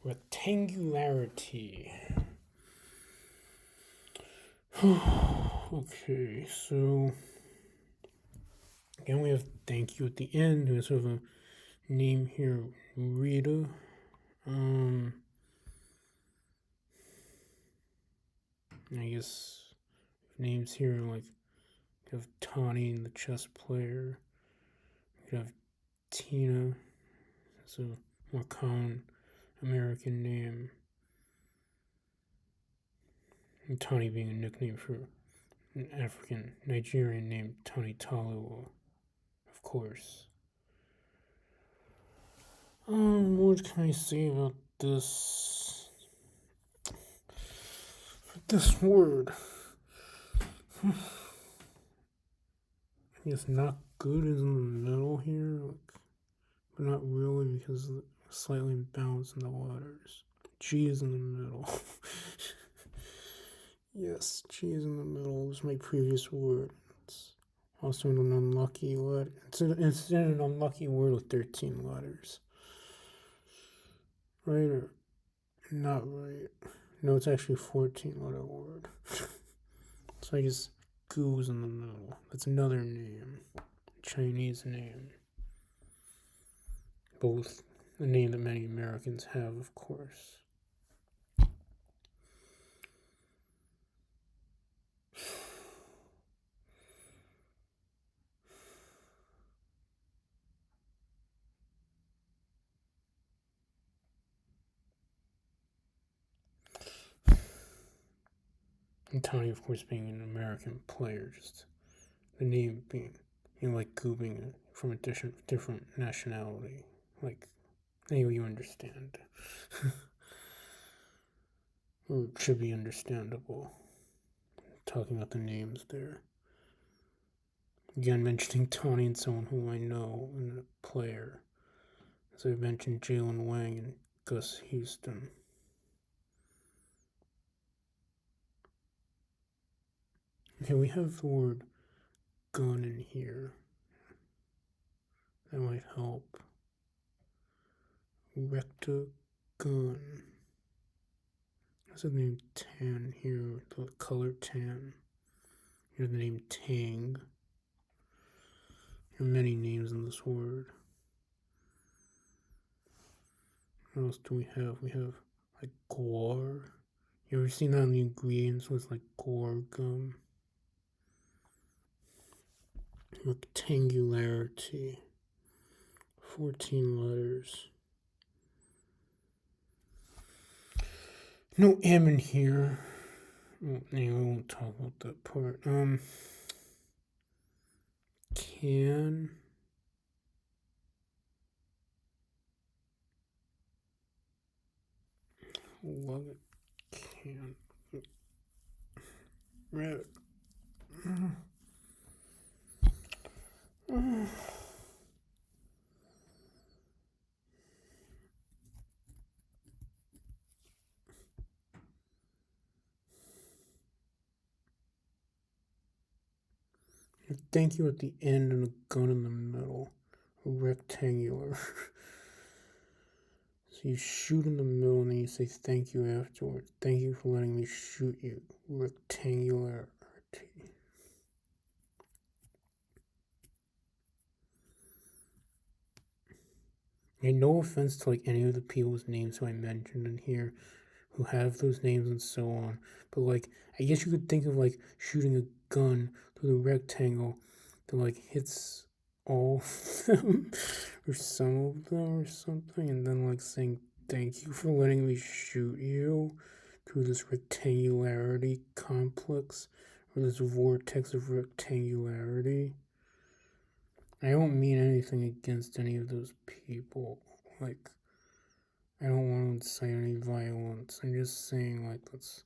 Rectangularity. Okay, so again we have thank you at the end. We also have a name here, Rita. I guess names here like you have Tawny, the chess player. You have Tina. It's a more common American name. And Tawny being a nickname for an African Nigerian named Tawny Taluwa, of course. What can I say about this? This word. I guess not good is in the middle here, but not really because it's slightly imbalanced in the letters. G is in the middle. Yes, G is in the middle. Was my previous word. It's also an unlucky letter. It's an unlucky word with 13 letters. Right or not right? No, it's actually 14-letter word. So I guess goose in the middle. That's another name. Chinese name. Both a name that many Americans have, of course. And Tony, of course, being an American player, just the name being, like Goo being from a different nationality. Like, anyway, you understand. Or it should be understandable. Talking about the names there. Again, mentioning Tony and someone who I know and a player. As I mentioned, Jalen Wang and Gus Houston. Okay, we have the word gun in here. That might help. Recta gun. There's the name Tan here, the color tan. Here's the name Tang. There are many names in this word. What else do we have? We have like guar. You ever seen that in the ingredients with like guar gum? Rectangularity. 14 letters. No M in here. Well, anyway, we won't talk about that part. Can. Love it. Can. Red. Thank you at the end and a gun in the middle. Rectangular. So you shoot in the middle and then you say thank you afterwards. Thank you for letting me shoot you. Rectangularity. And no offense to like any of the people's names who I mentioned in here who have those names and so on. But like I guess you could think of like shooting a gun through the rectangle that like hits all of them or some of them or something, and then like saying thank you for letting me shoot you through this rectangularity complex or this vortex of rectangularity. I don't mean anything against any of those people. Like, I don't want to incite any violence. I'm just saying, like, that's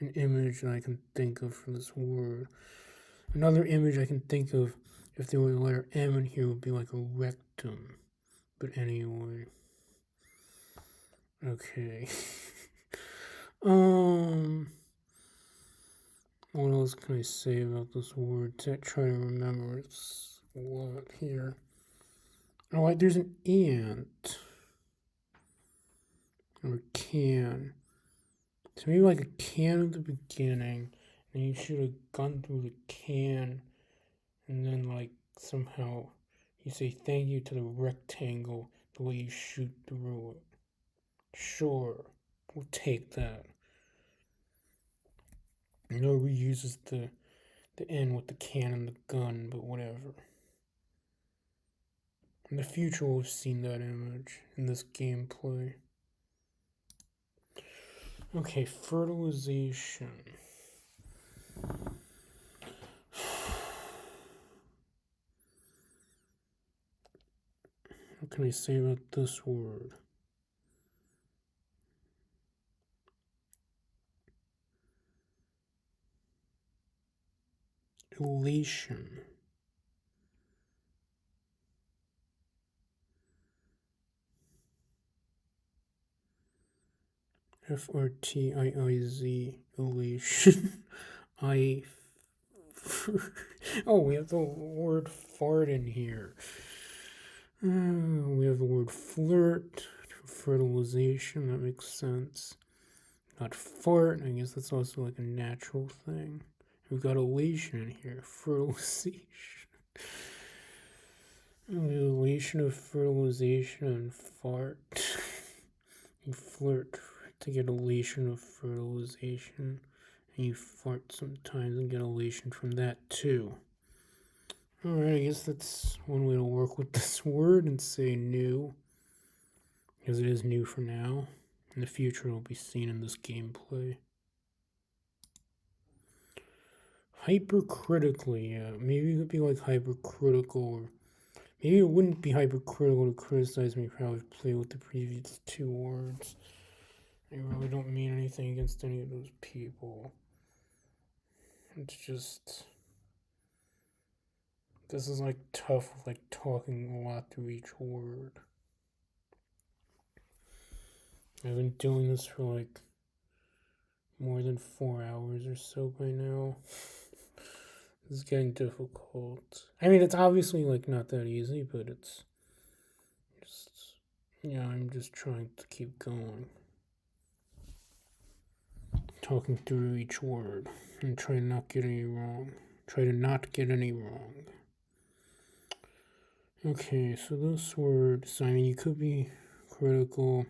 an image that I can think of for this word. Another image I can think of, if there were the letter M in here, would be like a rectum. But anyway. Okay. What else can I say about this word? To try to remember it's what here. Oh, there's an ant. or can. So maybe like a can at the beginning, and you shoot a gun through the can, and then like somehow you say thank you to the rectangle the way you shoot through it. Sure, we'll take that. You know, it reuses the end with the can and the gun, but whatever. In the future, we've seen that image in this gameplay. Okay, fertilization. What can I say about this word? Elation. FRTIIZ. Elation. I. Oh, we have the word fart in here. We have the word flirt. Fertilization. That makes sense. Not fart. I guess that's also like a natural thing. We've got elation in here. Fertilization. Elation of fertilization and fart. You flirt to get elation of fertilization, and you fart sometimes and get elation from that too. Alright, I guess that's one way to work with this word and say new, because it is new for now. In the future, it will be seen in this gameplay. Hypercritically, yeah. Maybe it could be like hypercritical, or maybe it wouldn't be hypercritical to criticize me for how I've played with the previous two words. I really don't mean anything against any of those people. It's just, this is like tough, like talking a lot through each word. I've been doing this for like more than 4 hours or so by now. This is getting difficult. I mean, it's obviously like not that easy, but it's just, yeah, I'm just trying to keep going. Talking through each word and try to not get any wrong. Try to not get any wrong. Okay, so this word, so I mean, you could be critical.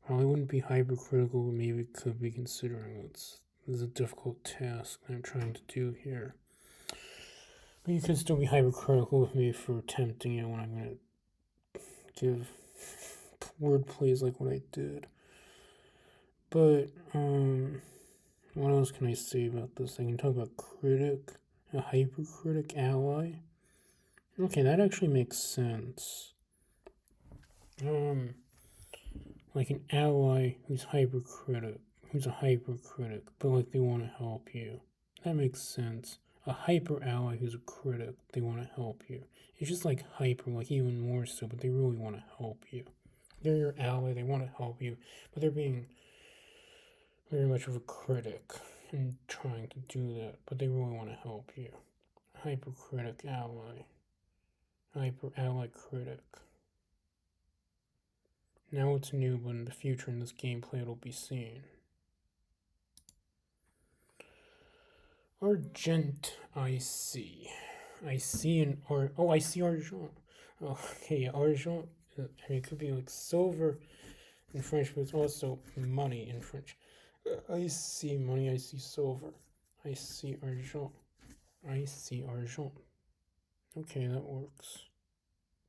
Probably wouldn't be hypercritical, but maybe it could be, considering this is a difficult task that I'm trying to do here. But you could still be hypercritical with me for attempting it when I'm going to give word plays like what I did. But, what else can I say about this? I can talk about critic, a hypercritic ally. Okay, that actually makes sense. Like an ally who's hypercritic, who's a hypercritic, but like they want to help you. That makes sense. A hyper ally who's a critic, they want to help you. It's just like hyper, like even more so, but they really want to help you. They're your ally, they want to help you, but they're being very much of a critic and trying to do that, but they really want to help you. Hypercritic ally. Hyper ally critic. Now it's new, but in the future in this gameplay it'll be seen. Argent, I see. I see an oh, I see argent. Oh, okay, argent. I mean, it could be like silver in French, but it's also money in French. I see money, I see silver. I see argent. I see argent. Okay, that works.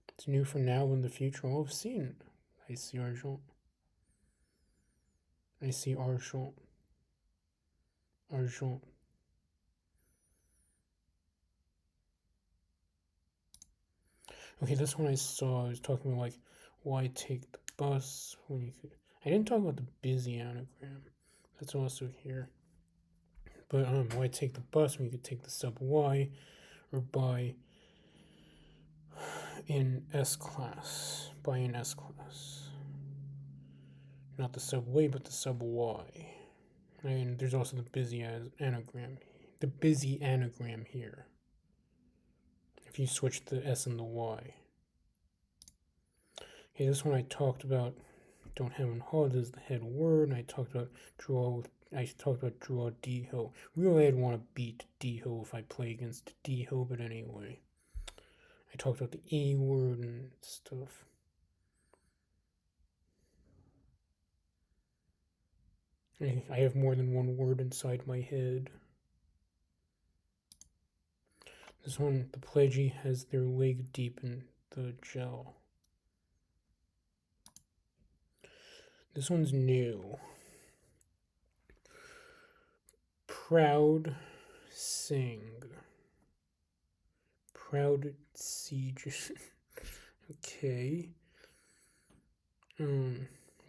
It's new for now, in the future I'll have seen it. I see argent. I see argent. Argent. Okay, this one I saw. I was talking about like why take the bus when you could. I didn't talk about the busy anagram. That's also here. But why take the bus when you could take the subway or buy in S class? Buy in S class. Not the subway, but the subway. And there's also the busy anagram. The busy anagram here. If you switch the S and the Y. Okay, this one I talked about don't have in HUD is the head word, and I talked about draw D-Hill. Really, I'd want to beat D-Hill if I play against D-Hill, but anyway. I talked about the A word and stuff. I have more than one word inside my head. This one, the Pledgy has their leg deep in the gel. This one's new. Proud Sing. Proud Siege. Okay.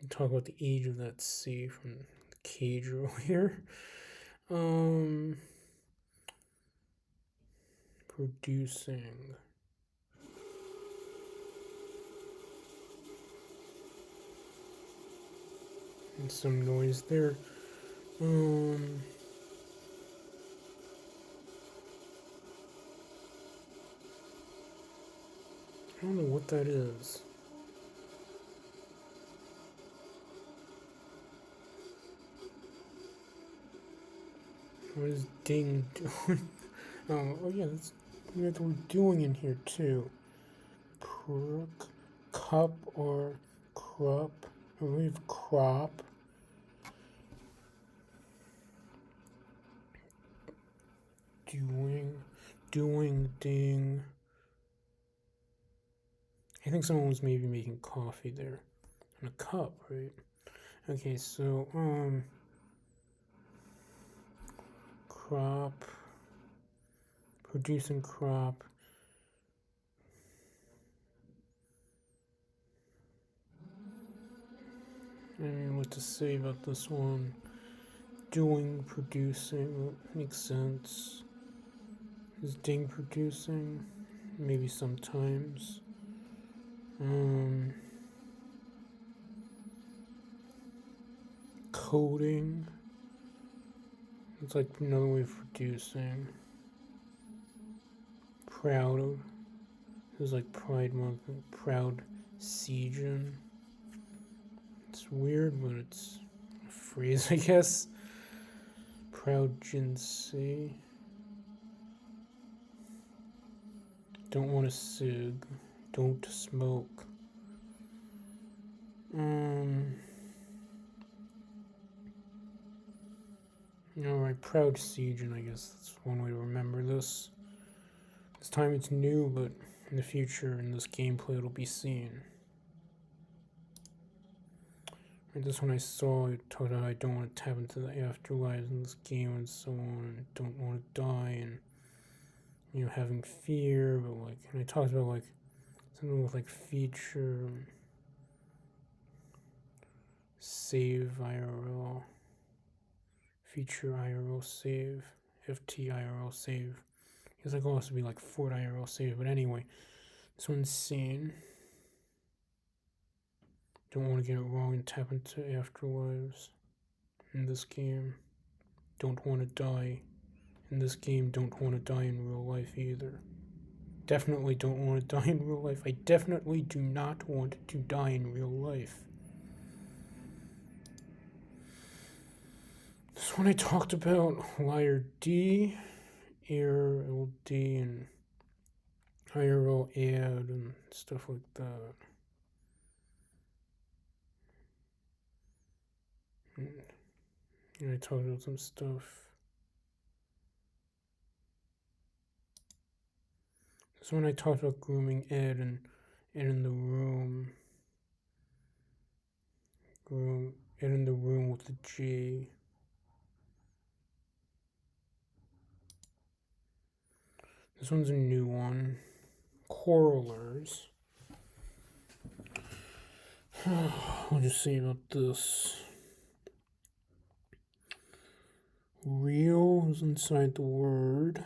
Talk about the age of that sea from the cage earlier. Producing. And some noise there. I don't know what that is. What is ding doing? Oh yeah, that's what we're doing in here too. Crook, cup or crop. I believe crop. Doing, ding. I think someone was maybe making coffee there. In a cup, right? Okay, so, crop. Producing crop. I don't know what to say about this one. Doing, producing, makes sense. Is ding producing? Maybe sometimes. Coding. It's like another way of producing. Proud of. It was like Pride Month. Proud Siegen. It's weird, but it's a phrase, I guess. Proud Jinsei. Don't want to cig. Don't smoke. Alright, Proud Siegen, I guess that's one way to remember this. This time it's new, but in the future, in this gameplay, it'll be seen. Right, this one I saw, I talked about I don't want to tap into the afterlives in this game and so on, and don't want to die, and, you know, having fear, but like, and I talked about like, something with like feature, save IRL, feature IRL save, FT IRL save. Because I could also be like Fort IRL save, but anyway, this one's seen. Don't want to get it wrong and tap into afterlives in this game. Don't want to die in this game. Don't want to die in real life either. Definitely don't want to die in real life. I definitely do not want to die in real life. This one I talked about Liar D, Air LD, and IRL ad and stuff like that. And I talked about some stuff. This one I talked about grooming Ed and in the room. Ed in the room with the G. This one's a new one. Quarrelers. I'll just say about this. Real is inside the word.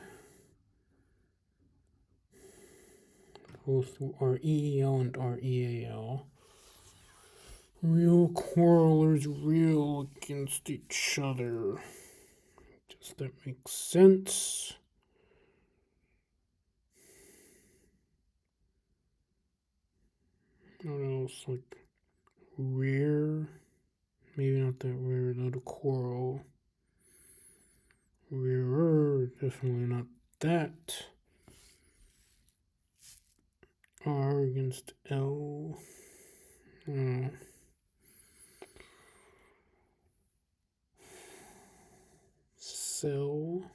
Both R-E-E-L and R-E-A-L. Real quarrelers real against each other. Does that make sense? What else? Like, rear. Maybe not that rare, not a coral. Rarer, definitely not that. R against L. Cell.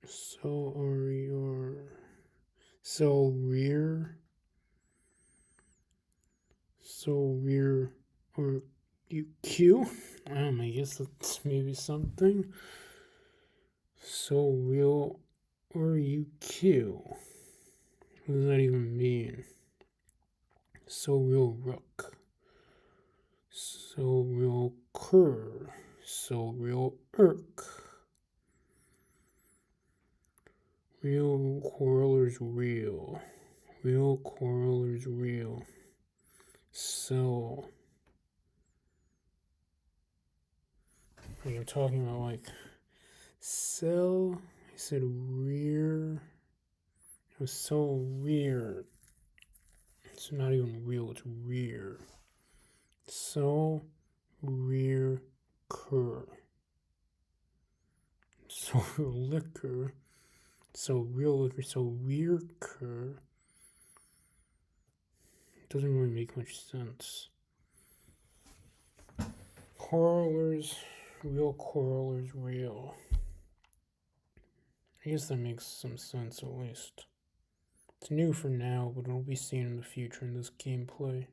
So or so rear. So rear or UQ. I guess that's maybe something. So real or UQ. What does that even mean? So real rook. So real cur. So real irk. Real quarrelers real. Real quarrelers real. So I'm talking about like cell. I said rear. It was so rear. It's not even real, it's rear. So rear cur. So liquor. So real liquor. So rear cur. Doesn't really make much sense. Quarrelers, real quarrelers, real. I guess that makes some sense at least. It's new for now, but it'll be seen in the future in this gameplay.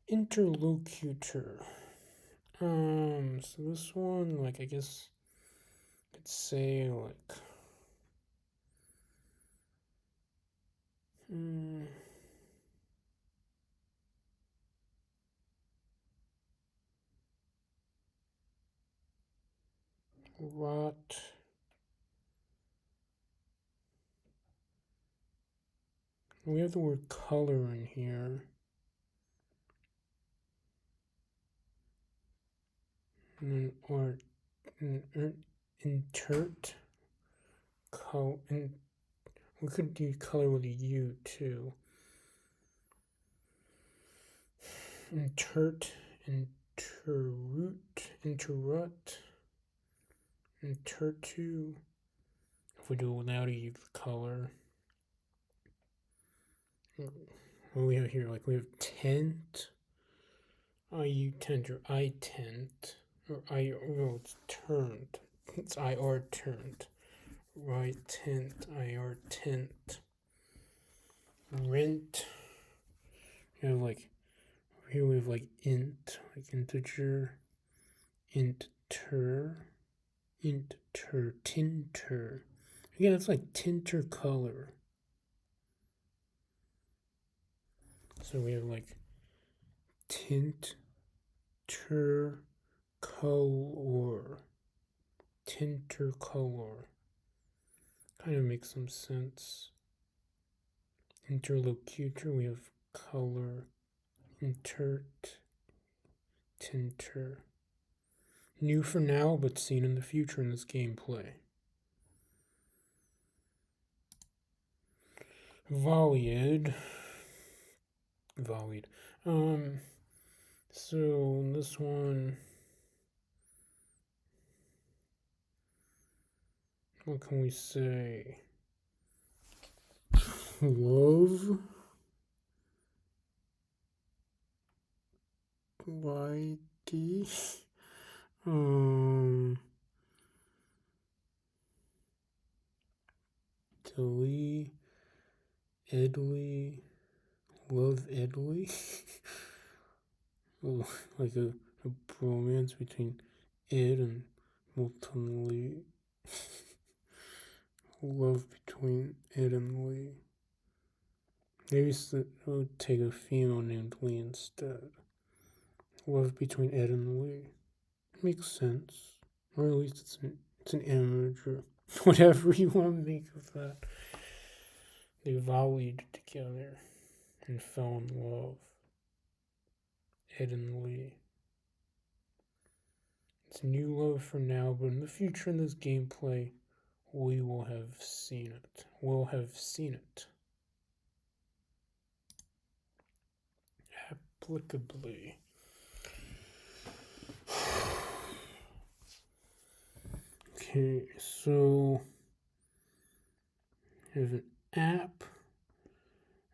Interlocutor. So this one, like, I guess, could say, like, rot. We have the word color in here. And then, or, intert. We could do color with a U too. Intert, interrut, intertu. If we do it without a U color. What do we have here? Like we have tent, IU tent or I tent, or I, no, it's turned. It's IR turned. Right tent, IR tent. Rent. You have like, here we have like int, like integer, tinter. Again, it's like tinter color. So we have like tinter color. Tinter color. Kind of makes some sense. Interlocutor, we have color. Tinter. New for now, but seen in the future in this gameplay. Volleyed. So this one, what can we say? Love. YD. Dilly. Edley. Love Edley. Oh, like a bromance between Ed and Milton Lee. Love between Ed and Lee. Maybe it would take a female named Lee instead. Love between Ed and Lee. Makes sense. Or at least it's an image or whatever you want to make of that. They volleyed together and fell in love. Ed and Lee. It's new love for now, but in the future in this gameplay, we will have seen it. We'll have seen it. inexplicably. Okay, so there's an app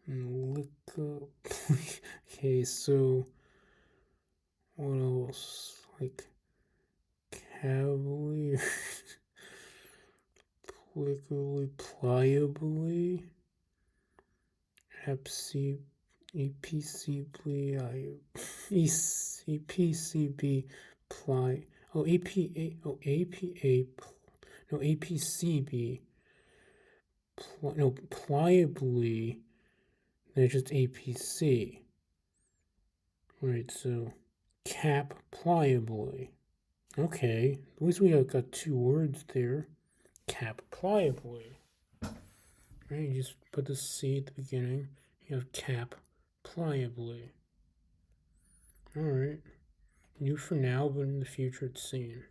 and look up. Okay, so what else? Like cavalier, quickly, pliably, apc, apcbly, apcb, ply. Oh, APA. Oh, APA. No, APCB. No, pliably. That's just APC. Right, so cap pliably. Okay, at least we have got two words there. Cap pliably. Right, you just put the C at the beginning. You have cap pliably. Alright. New for now, but in the future it's seen.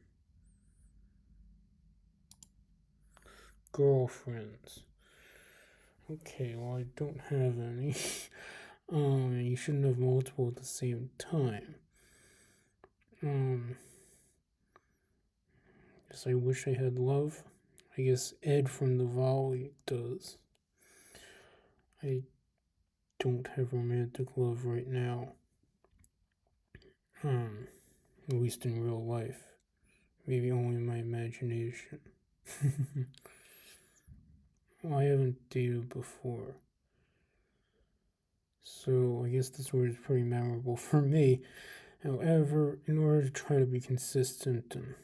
Girlfriends. Okay, well I don't have any. You shouldn't have multiple at the same time. Guess I wish I had love. I guess Ed from the Volley does. I don't have romantic love right now. At least in real life. Maybe only in my imagination. Well, I haven't dated before. So I guess this word is pretty memorable for me. However, in order to try to be consistent and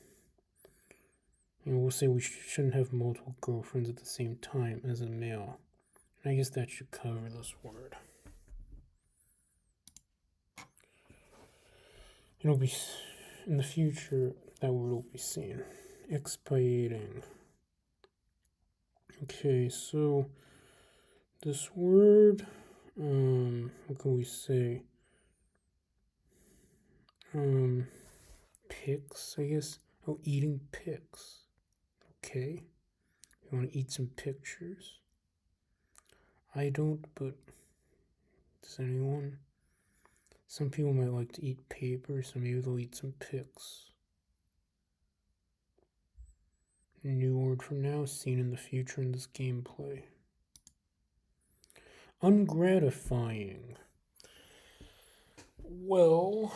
we'll say we shouldn't have multiple girlfriends at the same time as a male. And I guess that should cover this word. It'll be in the future, that word will be seen. Expiating. Okay, so this word, what can we say? Pics, I guess. Oh, eating pics. Okay. You want to eat some pictures? I don't, but does anyone? Some people might like to eat paper, so maybe they'll eat some pics. New word from now, seen in the future in this gameplay. Ungratifying. Well,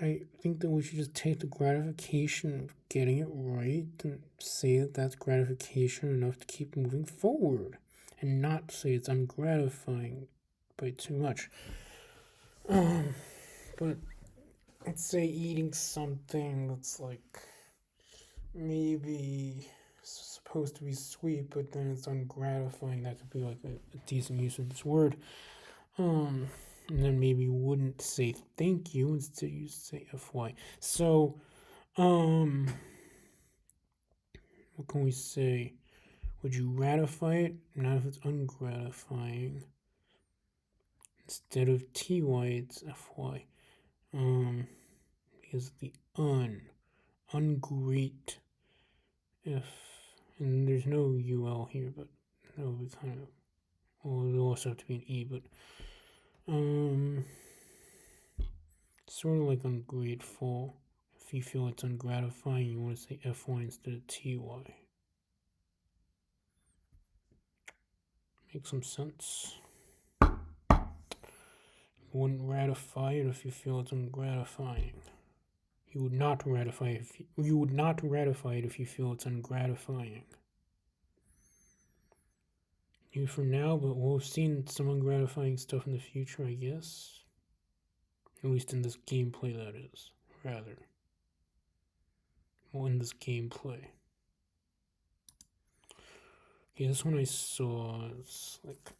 I think that we should just take the gratification of getting it right and say that that's gratification enough to keep moving forward and not say it's ungratifying by too much. But let's say eating something that's like maybe supposed to be sweet, but then it's ungratifying. That could be like a decent use of this word. And then maybe you wouldn't say thank you, instead you say FY. So, what can we say? Would you ratify it? Not if it's ungratifying. Instead of TY, it's FY. Because the ungreat, and there's no UL here, but that would be kind of, well, it'll also have to be an E, but, sort of like ungrateful. If you feel it's ungratifying, you want to say FY instead of TY. Makes some sense. You wouldn't ratify it if you feel it's ungratifying. You would not ratify it if you feel it's ungratifying. New for now, but we'll have seen some ungratifying stuff in the future, I guess. At least in this gameplay, that is. Rather. Well, in this gameplay. Okay, this one I saw, it's like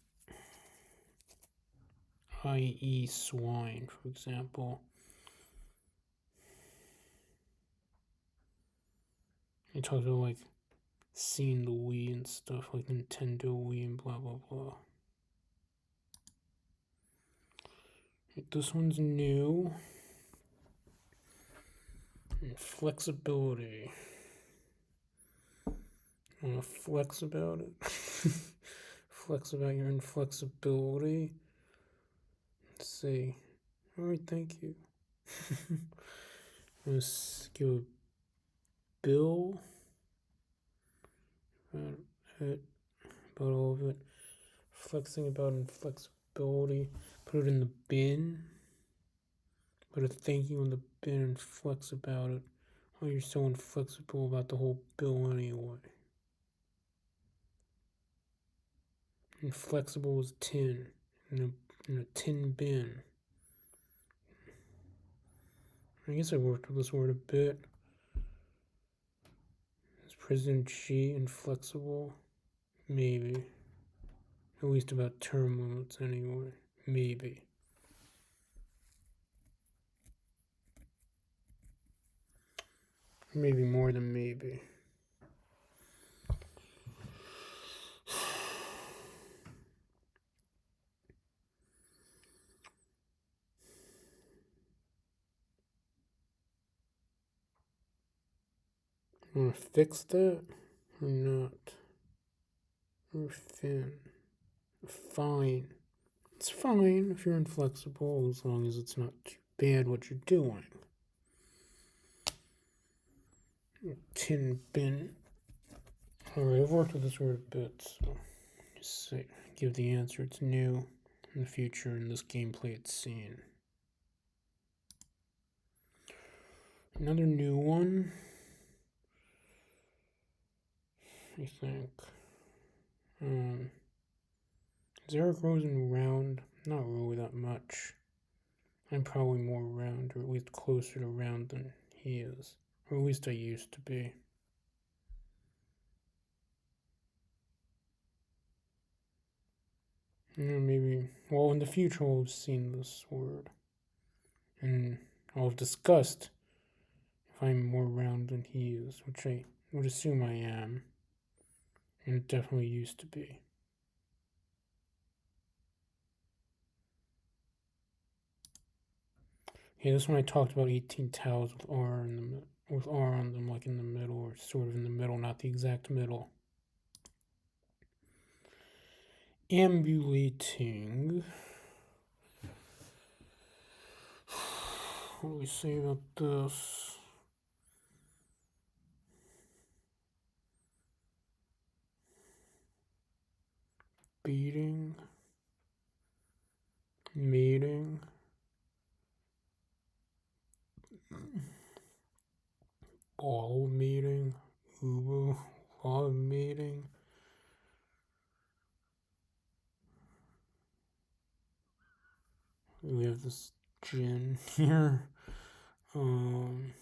i.e. swine, for example. It talks about like seeing the Wii and stuff, like Nintendo Wii and blah blah blah. This one's new. And flexibility. Wanna flex about it? flex about your inflexibility. Let's see. Alright, thank you. Let's give a bill about it, about all of it. Flexing about inflexibility. Put it in the bin. Put a thank you in the bin and flex about it. Oh, you're so inflexible about the whole bill anyway. Inflexible is tin in a tin bin. I guess I worked with this word a bit. Is President Xi inflexible? Maybe. At least about term limits anyway. Maybe. Maybe more than maybe. Wanna fix that or not? Or thin? Fine. It's fine if you're inflexible as long as it's not too bad what you're doing. Tin bin. Alright, I've worked with this word a bit, so just say, give the answer. It's new in the future in this gameplay it's seen. Another new one, I think. Is Eric Rosen round? Not really that much. I'm probably more round, or at least closer to round than he is. Or at least I used to be. Maybe, well, in the future I'll have seen this word. And I'll have discussed if I'm more round than he is, which I would assume I am. And it definitely used to be. Okay, this one I talked about 18 tiles with R on them, like in the middle, or sort of in the middle, not the exact middle. Ambulating. What do we say about this? Beating. Meeting. Ball meeting. Ubu. Love meeting. We have this gin here. Am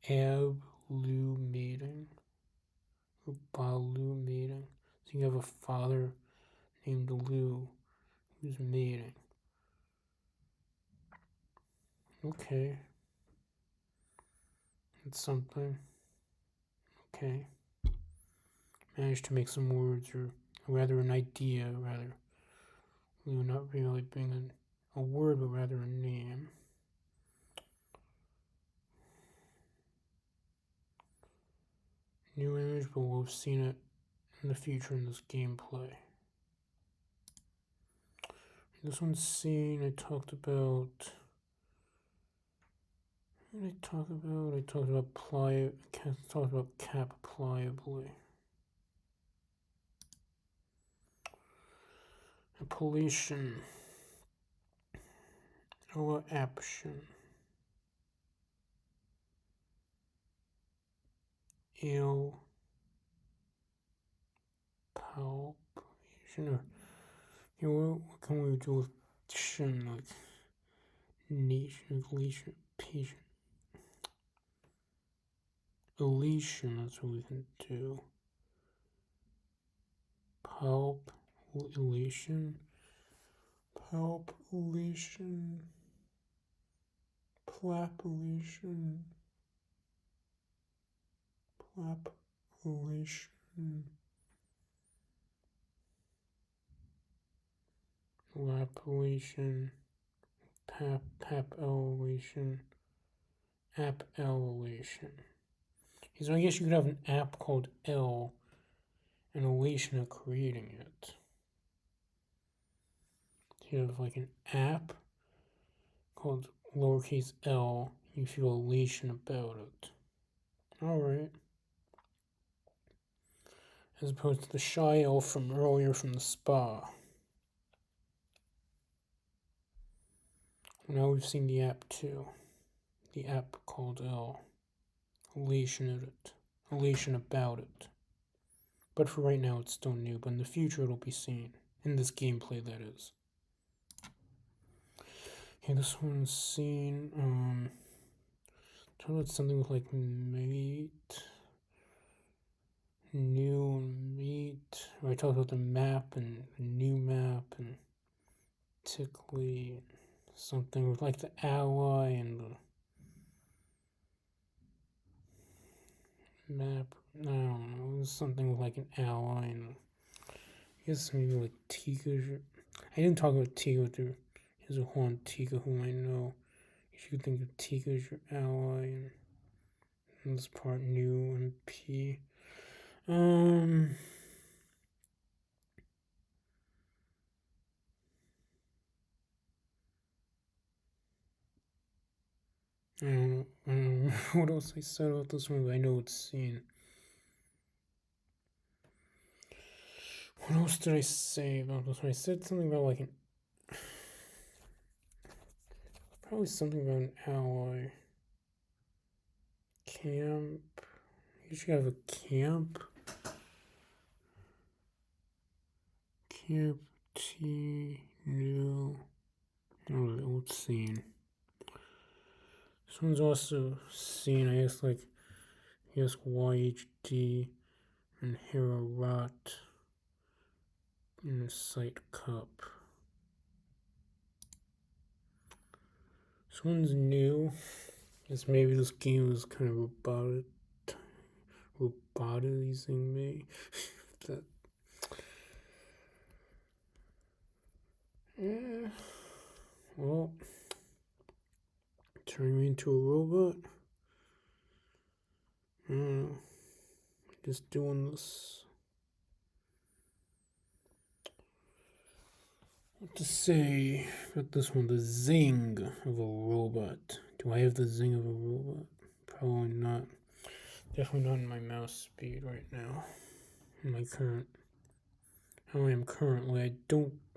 Ablu meeting. Balu meeting. So you have a father named Lu who's meeting. Okay. It's something. Okay. Managed to make some words, or rather an idea, rather. Lu not really being a word, but rather a name. New image, but we've seen it in the future in this gameplay. This one's seen, I talked about. What did I talk about? I talked about cap pliably. Appellation. Or aption. Ill. Palpation. Or, you know, what can we do with shin? Like, nation, lesion, patient. Elation, that's what we can do. Palp, elation. Palpation. Plapulation. Plapulation. Lapellation, Papellation, Appellation. So I guess you could have an app called L and elation of creating it. You have like an app called lowercase l, you feel elation about it. Alright. As opposed to the shy elf from earlier from the spa. Now we've seen the app too. The app called L. Elation of it. Elation about it. But for right now it's still new, but in the future it'll be seen. In this gameplay, that is. Okay, this one's seen. Talk about something with like mate. New meat. Or I talked about the map and the new map and tickly. Something with like the ally and the map. I don't know. It was something with like an ally and I guess maybe like Tika. I didn't talk about Tika. There's a Juan Tika whom I know. You should think of Tika as your ally and this part new MP. I don't know what else I said about this one, but I know it's seen. What else did I say about this one? I said something about like probably something about an ally. Camp. You should have a camp. Camp T new. Alright, old scene. This one's also seen, I guess, like, YHD and Hero Rot in the site cup. This one's new. I guess maybe this game was kind of robotilizing me. that. Yeah. Well, turning me into a robot. I don't know. Just doing this. What to say about this one? The zing of a robot. Do I have the zing of a robot? Probably not. Definitely not in my mouse speed right now. In my current. How I am currently.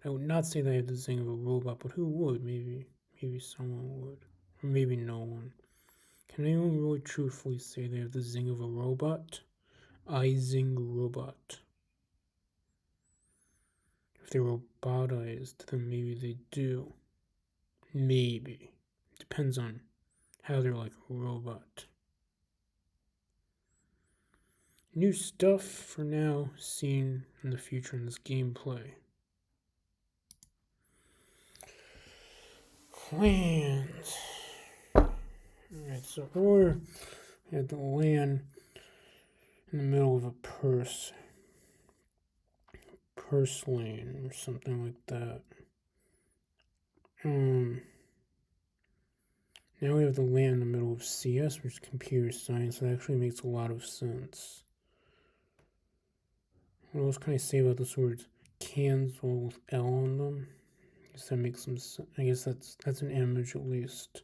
I would not say that I have the zing of a robot, but who would? Maybe someone would. Or maybe no one. Can anyone really truthfully say they have the zing of a robot? I zing robot. If they're robotized, then maybe they do. Maybe. Depends on how they're like a robot. New stuff for now, seen in the future in this gameplay. Lands. Alright, so earlier we had the land in the middle of a purse lane or something like that. Now we have the land in the middle of CS, which is computer science. That actually makes a lot of sense. What else can I say about this word? Cans with L on them. I guess that makes some sense. I guess that's an image at least.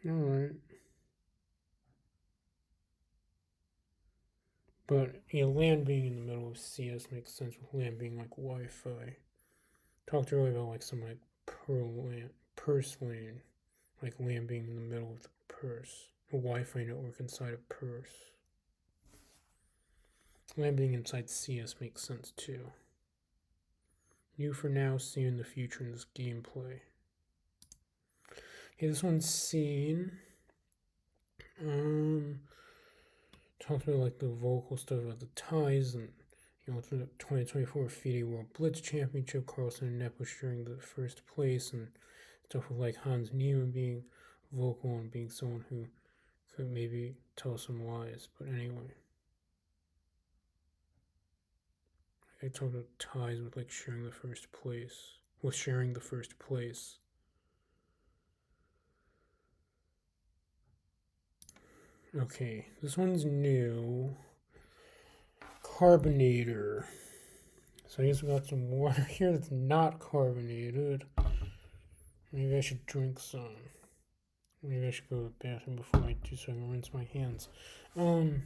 Alright. But yeah, land being in the middle of CS makes sense with land being like Wi-Fi. Talked earlier about like some like purse lane, like land being in the middle of the purse. A Wi-Fi network inside a purse. Land being inside CS makes sense too. New for now, see in the future in this gameplay. Okay, this one's seen. Talked about like the vocal stuff about the ties and through the 2024 FIDE World Blitz Championship, Carlson and Nepp sharing the first place and stuff with like Hans Niemann being vocal and being someone who Could maybe tell some lies, but anyway. I talked about ties with like sharing the first place. With sharing the first place. Okay, this one's new. Carbonator. So I guess we got some water here that's not carbonated. Maybe I should drink some. Maybe I should go to the bathroom before I do so I can rinse my hands. Could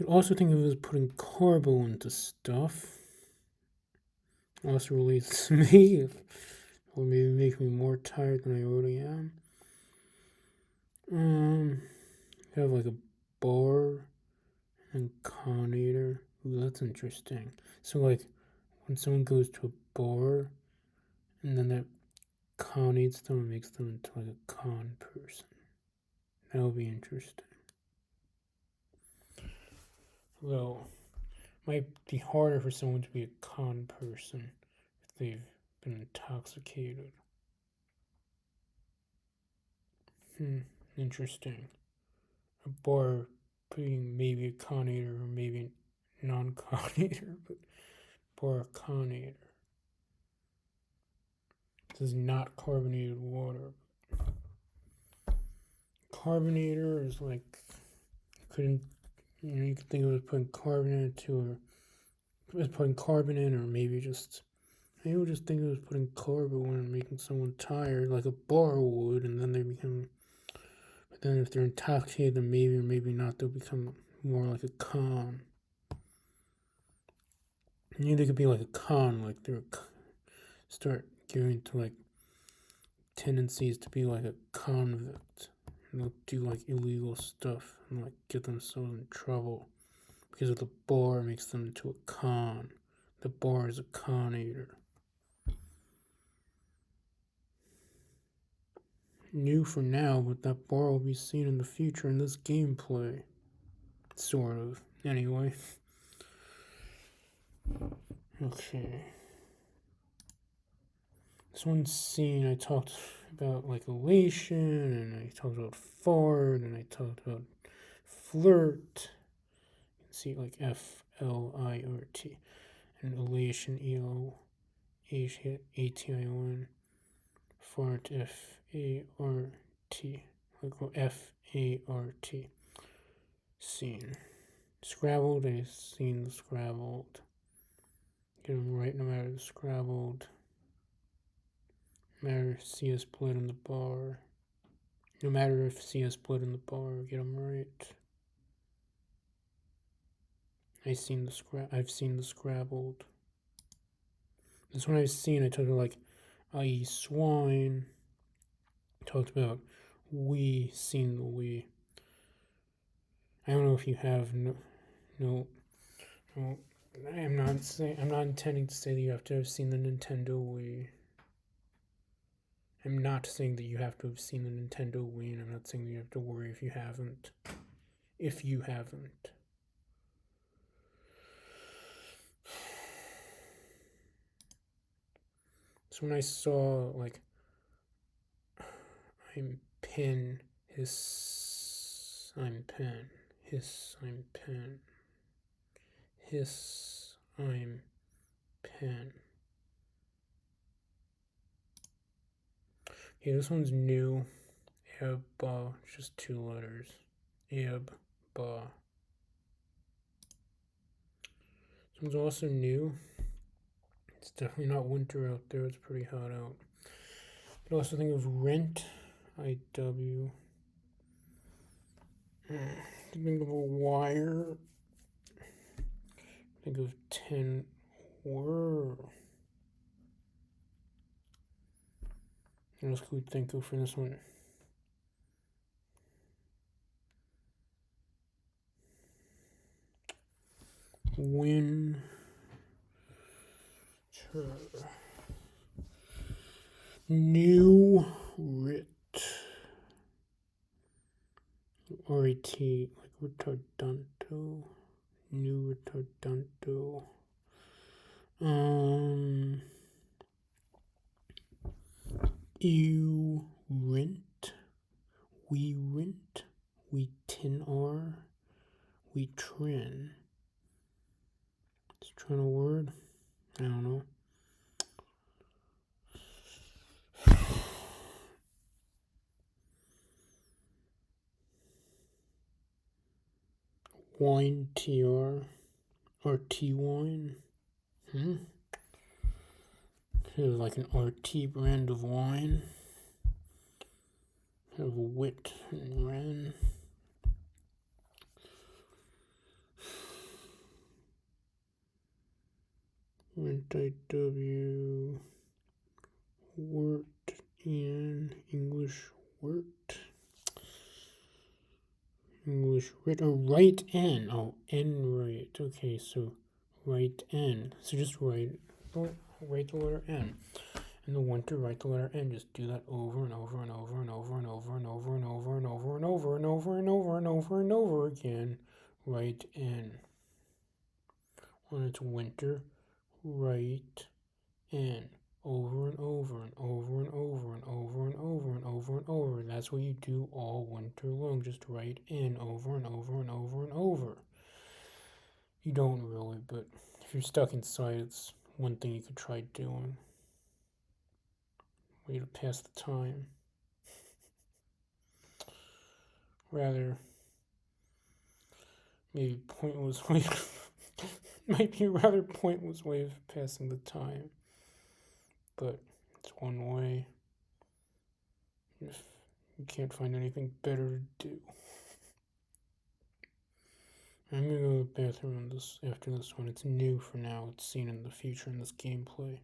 also think of it as putting carbo into stuff. Also relates to me, or maybe make me more tired than I already am. Have like a bar and conator. Ooh, that's interesting. So like when someone goes to a bar and then that connates them and makes them into like a con person. That would be interesting. Though it might be harder for someone to be a con person if they've been intoxicated. Interesting. A bar being maybe a conator or maybe non-conator, but bar conator. This is not carbonated water. Carbonator is like you could think of it putting carbon into or as putting carbon in, or maybe just maybe just think of it as putting carbon in and making someone tired, like a bar would, and then they become. But then if they're intoxicated, then maybe or maybe not, they'll become more like a con. And they could be like a con, like they're start getting to like tendencies to be like a convict. And they'll do like illegal stuff and like get themselves in trouble because of the bar makes them into a con. The bar is a conator. New for now, but that bar will be seen in the future in this gameplay. Sort of. Anyway. Okay. This one scene I talked about like elation, and I talked about fart, and I talked about flirt. You can see like FLIRT, and elation ELATION, fart FART, like FART. Scene. Scrabbled, I've seen the Scrabbled. Get them right no matter the Scrabbled. No matter if CS blood in the bar. No matter if CS blood in the bar, get them right. I've seen the Scrabbled. This one I've seen, I talked about like I.e. swine. Talked about we, seen the we. I don't know if you have no. I'm not intending to say that you have to have seen the Nintendo Wii. I'm not saying that you have to have seen the Nintendo Wii, and I'm not saying that you have to worry if you haven't. If you haven't. So when I saw, like, I'm pen, hiss, I'm pen, hiss, I'm pen, hiss, I'm pen. Okay, this one's new. Ebba, just 2 letters. Ebba. This one's also new. It's definitely not winter out there. It's pretty hot out. You can also think of rent. IW. Think of a wire. Think of 10 whir. What else could we think of for this one? Winter. New writ. RET, like retardanto. New retardanto. Ew rent. we rent, we tin-ar, we trin. Is trin a word? I don't know. Wine, tr, or t-wine. Here's like an RT brand of wine. Have a wit and ren. Rent IW. Wort in English wort. English writ or right n. Oh, n right. Okay, so right n. So just write the letter n. And the one to write the letter n. Just do that over and over and over and over and over and over and over and over and over and over and over and over and over again. Write n. When it's winter, write n. Over and over and over and over and over and over and over and over. That's what you do all winter long. Just write in over and over and over and over. You don't really, but if you're stuck inside, it's one thing you could try doing. Way to pass the time. Rather, maybe pointless way. Might be a rather pointless way of passing the time, but it's one way. If you can't find anything better to do. I'm gonna go to the bathroom after this one. It's new for now. It's seen in the future in this gameplay.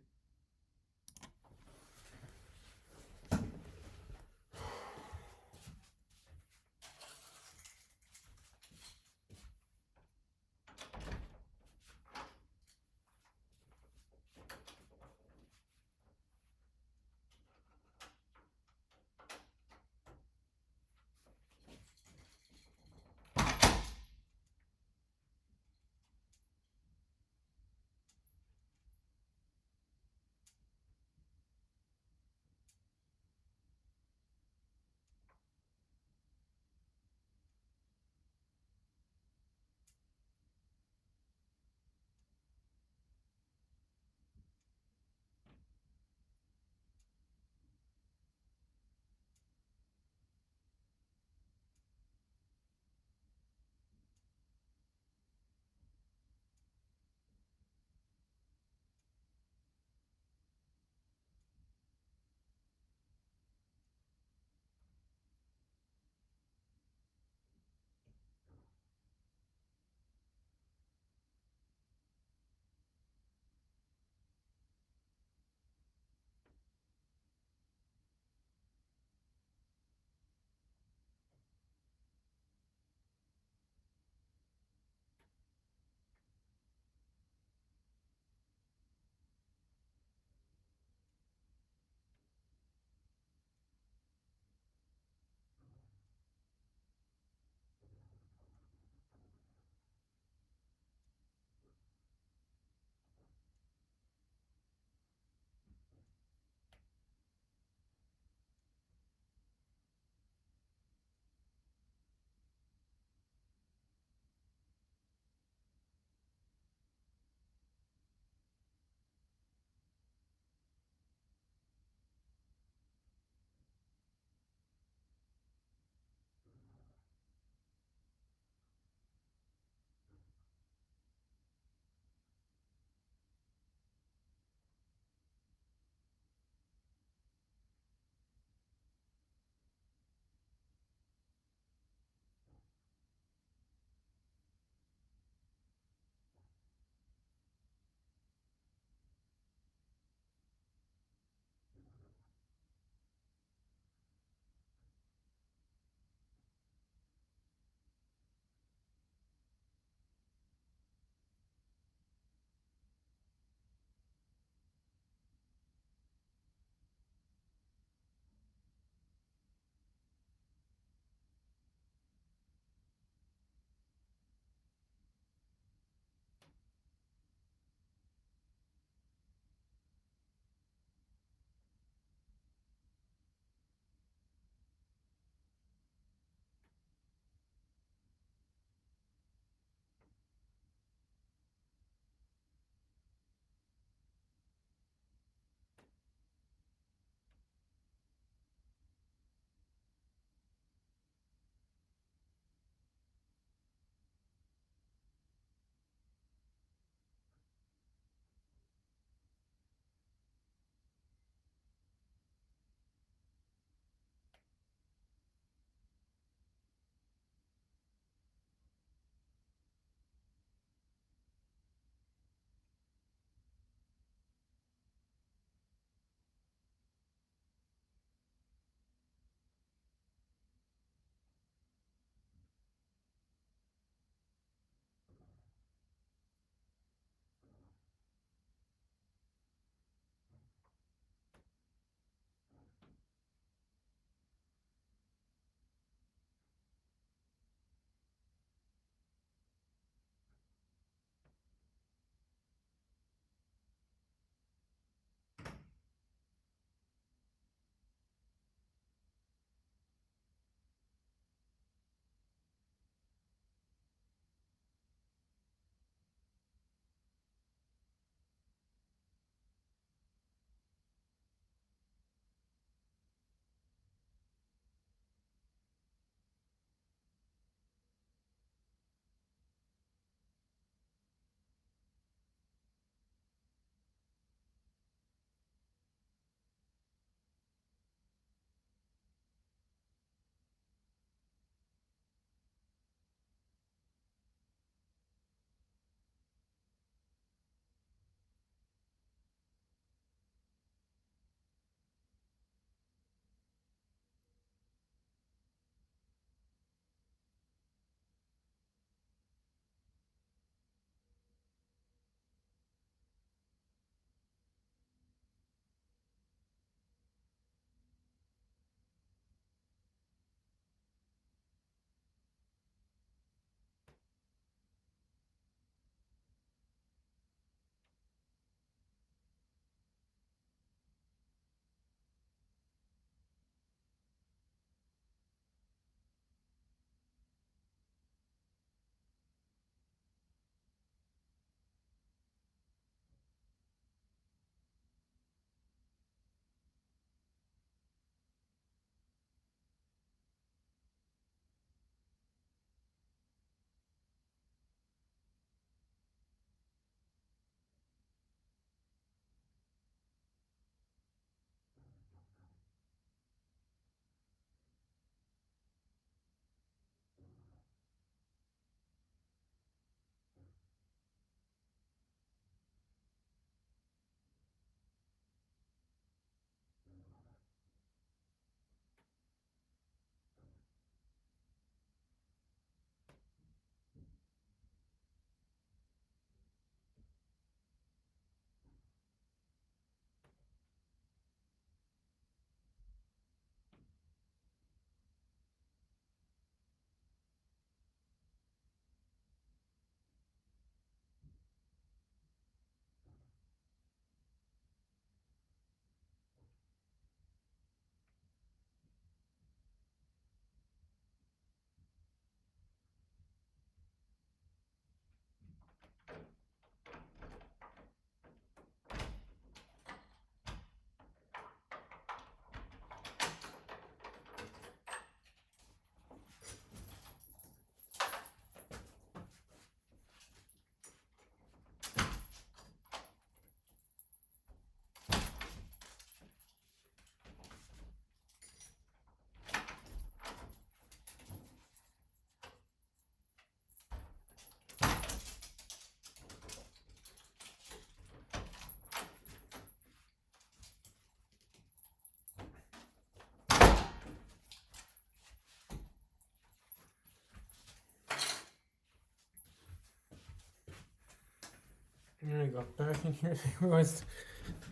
And I got back in here, I realized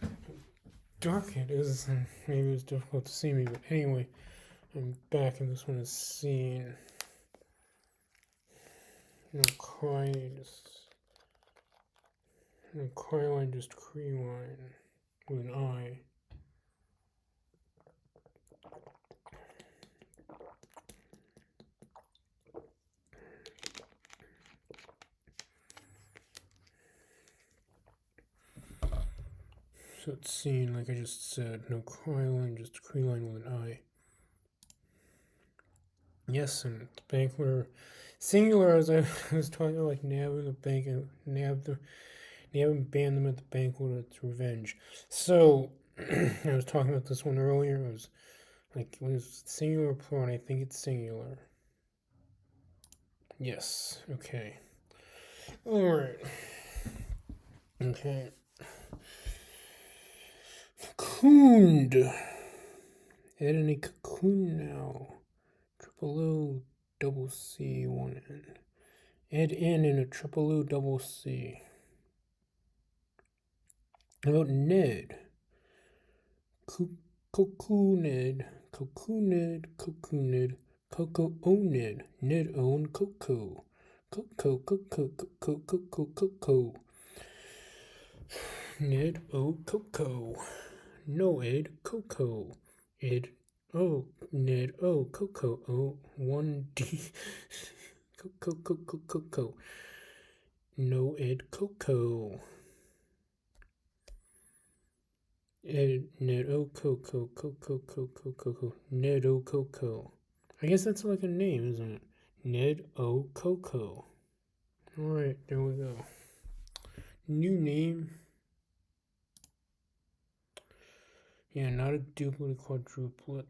how dark it is, and maybe it was difficult to see me, but anyway, I'm back, and this one is seen. No crying, no cry line, just cree line with an I. So it's seen, like I just said, no cry line, just cree line with an I. Yes, and the banquet singular, as I was talking about, like nabbing the bank and nab and ban them at the banquet. It's revenge. So I was talking about this one earlier. It was like it was singular plural, and I think it's singular. Yes. Okay. All right. Okay. Cocooned. Add in a cocoon now. Triple O, double C, one N. Add in a triple O, double C. How about Ned? Cocooned, cocooned, cocooned, coco-owned, Ned owned Coco. Coco, Coco, Coco, Coco, Coco. Ned O Coco. No Ed Coco. Ed O Ned O Coco O 1D. Coco Coco Coco. No Ed Coco. Ed Ned O Coco Coco Coco Coco. Ned O Coco. I guess that's like a name, isn't it? Ned O Coco. Alright, there we go. New name. Yeah, not a duplicate, quadruplet.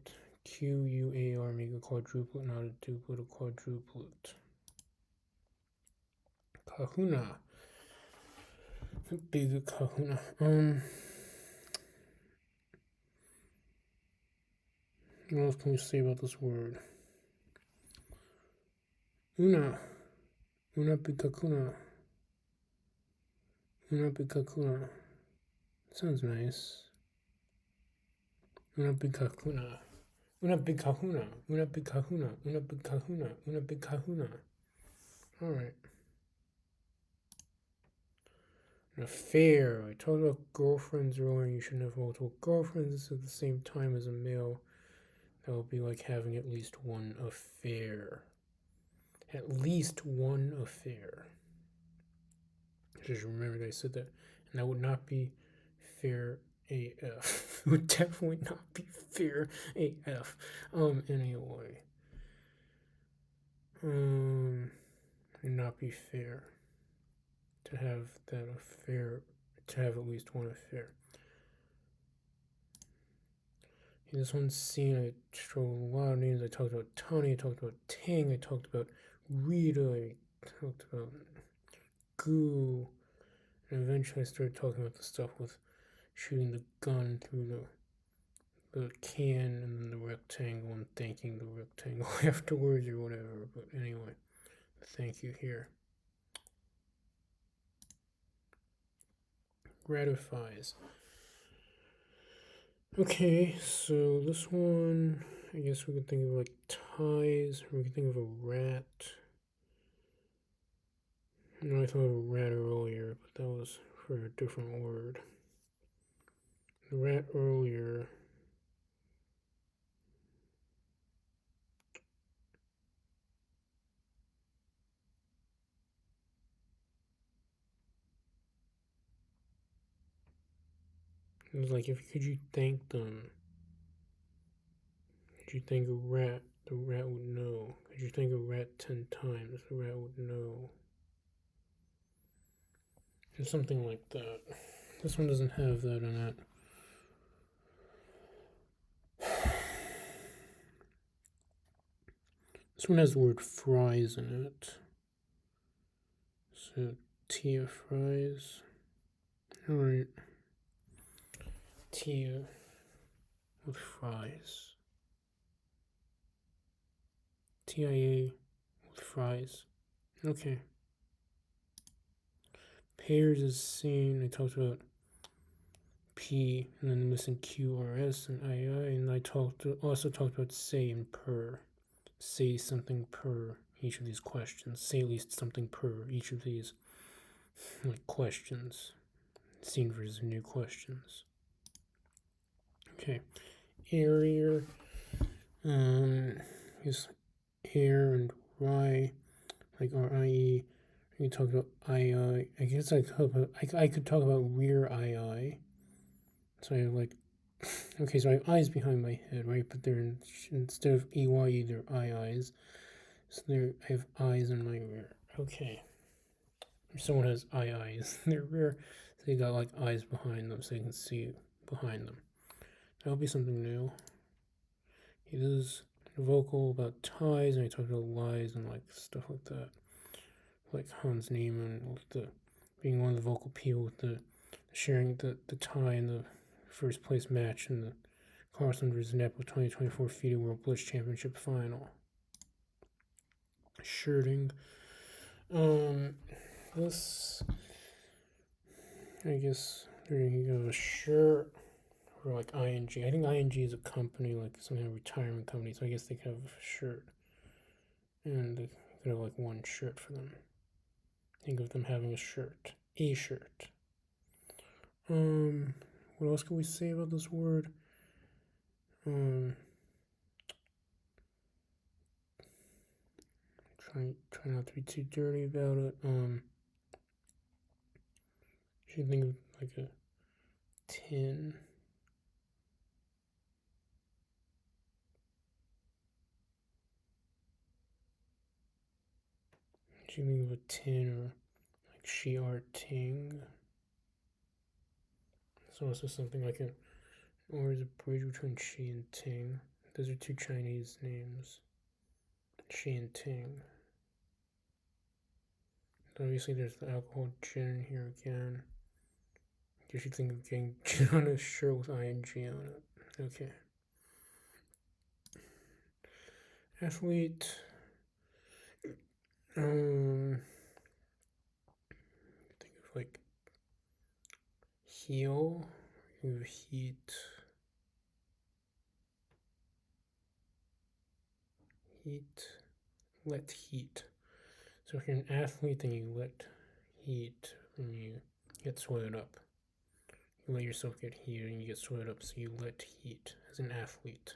QUAR, make a quadruplet, not a duplicate, a quadruplet. Kahuna. Big kahuna. What else can we say about this word? Una. Una pikakuna. Una pikakuna. Sounds nice. Una pikakuna. Una big kahuna. Una big kahuna. Una big kahuna. Una big kahuna. Alright. An affair. I talked about girlfriends earlier. You shouldn't have multiple girlfriends at the same time as a male. That would be like having at least one affair. At least one affair. Just remember they said that. And that would not be fair AF. It would definitely not be fair AF. Anyway. Would not be fair to have that affair, to have at least one affair. In this one's scene, I showed a lot of names. I talked about Tony, I talked about Ting, I talked about Rita, I talked about Goo, and eventually I started talking about the stuff with shooting the gun through the can and then the rectangle and thanking the rectangle afterwards or whatever. But anyway, thank you here. Gratifies. Okay, so this one, I guess we could think of like ties, or we could think of a rat. No, I thought of a rat earlier, but that was for a different word. The rat earlier. It was like, could you thank them? Could you thank a rat? The rat would know. Could you thank a rat 10 times? The rat would know. Or something like that. This one doesn't have that in it. This one has the word fries in it. So, Tia fries. Alright. Tia with fries. TIA with fries. Okay. Pairs is seen. I talked about P and then missing Q or S and II, and I also talked about say and per. Say something per each of these questions. Say at least something per each of these like questions. Seen versus new questions. Okay, area. Is air and rye, like RIE. We talked about II. I guess I could talk about rear II. So I have like, okay, so I have eyes behind my head, right? But they're instead of EYE, they're IIs. So I have eyes in my rear. Okay. If someone has eyes in their rear, so they got like eyes behind them, so you can see behind them. That'll be something new. He does a vocal about ties, and he talks about lies and like stuff like that. Like Hans Niemann with the being one of the vocal people with the sharing the tie in the first place match in the Carlson vs. Nepo 2024 FIDE World Blitz Championship final. Shirting. This, I guess there you go, a shirt or like ING. I think ING is a company, like some kind of retirement company, so I guess they could have a shirt. And they could have like one shirt for them. Think of them having a shirt. A shirt. What else can we say about this word? Try not to be too dirty about it. Should think of like a tin. Should think of a tin or like she are ting. It's also something like or is a bridge between she and ting. Those are two Chinese names. She and ting. Obviously, there's the alcohol gin here again. You should think of getting gin on a shirt with ING on it. Okay. Athlete. Think of like heel. Think of heat. Heat. Let heat. So if you're an athlete, then you let heat when you get sweated up. You let yourself get heated and you get sweated up, so you let heat as an athlete.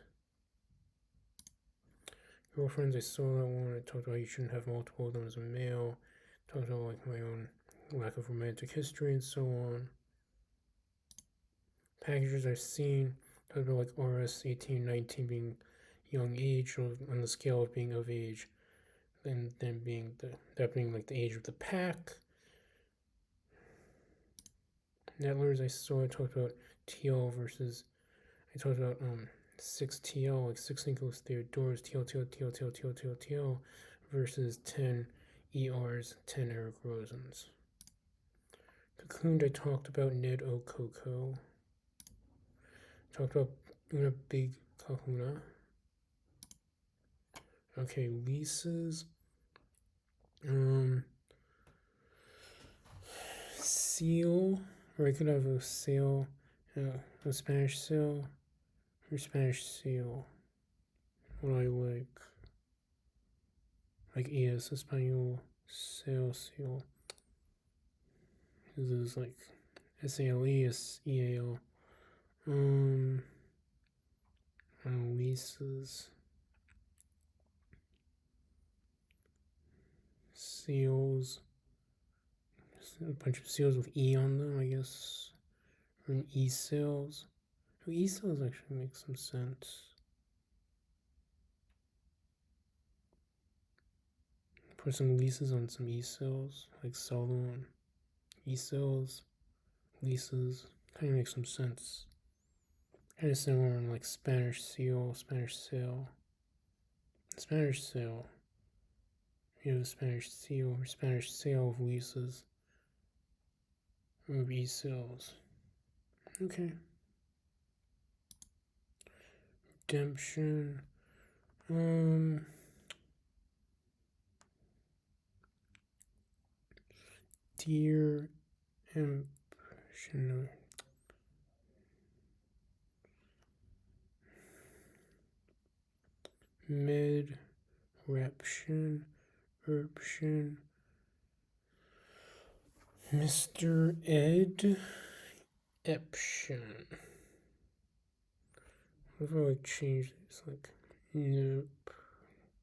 Girlfriends, I saw that one. I talked about you shouldn't have multiple of them as a male. Talked about like my own lack of romantic history and so on. Packages I've seen. Talked about like RS 18, 19 being young age, or on the scale of being of age, and then being that being like the age of the pack. Nettlers I saw. I talked about TL versus. I talked about 6TL, like 6 Nicholas Theodorus, TL versus 10 ERs, 10 Eric Rosens. Cocooned, I talked about Ned Okoko. Talked about Una Big Kahuna. Okay, leases. Seal, or I could have a sail, a Spanish sail, or Spanish seal. What do I like? Like es español, sail, seal. This is like SALE, SEAL. Leases. Seals. A bunch of seals with E on them, I guess. Or an E-sales. E-sales actually makes some sense. Put some leases on some E-sales, like sell them on E-sales, leases. Kind of makes some sense. Kind of similar in like Spanish seal, Spanish sale. Spanish sale. You have a Spanish seal or Spanish sale of leases. Or E-sales. Okay. Redemption. Dear med, reption, erption, Mr. Ed, eption. What if I like change this like nope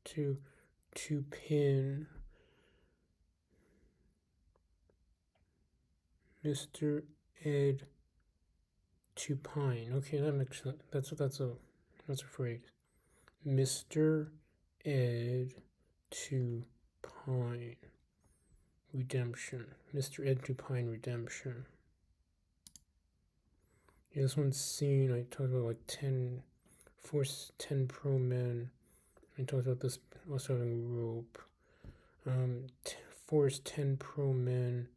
to pin Mr. Ed to pine. Okay, that makes sense. That's a phrase. Mr. Ed to pine redemption. Mr. Ed to pine redemption. Yeah, this one's seen. I talked about like 10 force 10 pro men. I talked about this also having rope. Force 10 pro men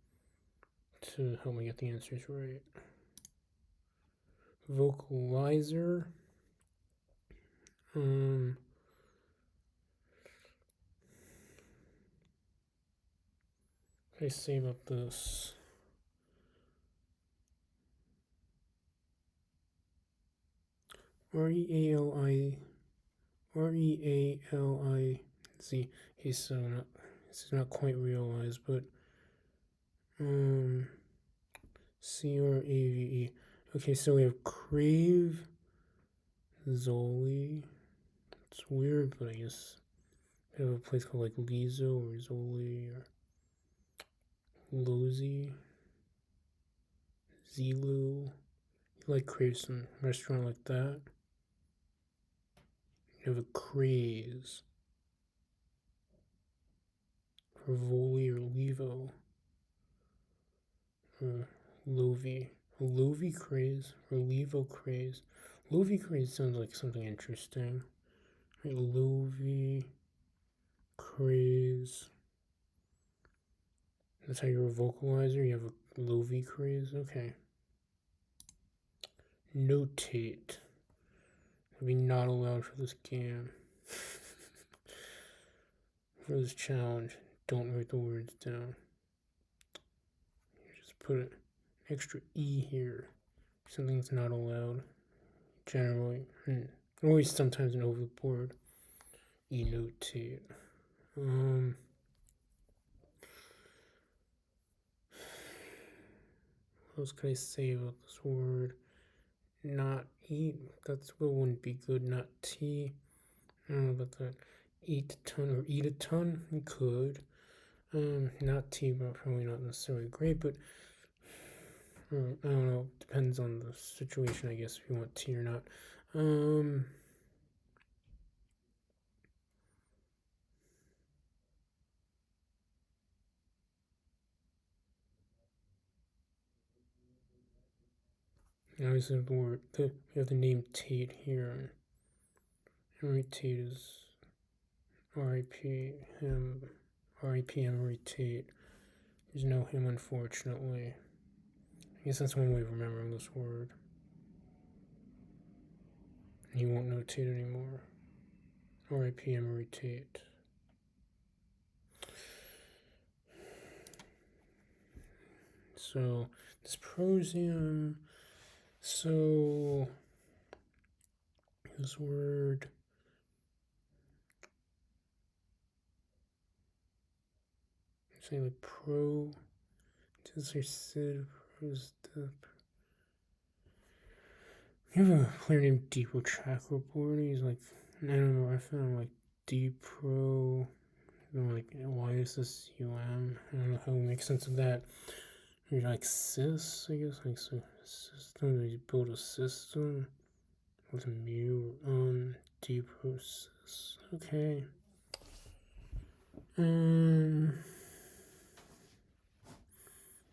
to help me get the answers right. Vocalizer. What I say about this? REALIZ. Okay, so this is not quite realized, but CRAVE. Okay, so we have Crave, Zoli. It's weird, but I guess we have a place called like Lizo or Zoli or Lozy, Zilu. You like Crave some restaurant like that? You have a Craze. Rivoli or Levo. Or Lovi. Lovi Craze or Levo Craze. Lovi Craze sounds like something interesting. Right, Lovi Craze. That's how you're a vocalizer? You have a Lovi Craze? Okay. Notate. It'll be not allowed for this game. For this challenge, don't write the words down. You just put an extra E here. Something's not allowed. Generally, always sometimes an overboard. E-notate. What else can I say about this word? Not eat. That's what wouldn't be good. Not tea. I don't know about that. Eat a ton or eat a ton. You could. Not tea, but probably not necessarily great. But I don't know. Depends on the situation, I guess. If you want tea or not. Obviously, we have the name Tate here. Henry Tate is R.I.P. him. R.I.P. Henry Tate. There's no him, unfortunately. I guess that's one way of remembering this word. He won't know Tate anymore. R.I.P. Henry Tate. So, dysprosium. So, this word. Say like pro. Sid. You have a player named Deepo Chakraborty. He's like, I don't know. I found like D Pro. Like, why is this UM? I don't know how to make sense of that. You're like sys, I guess, like so system. You build a system with a mu deprocess. Okay.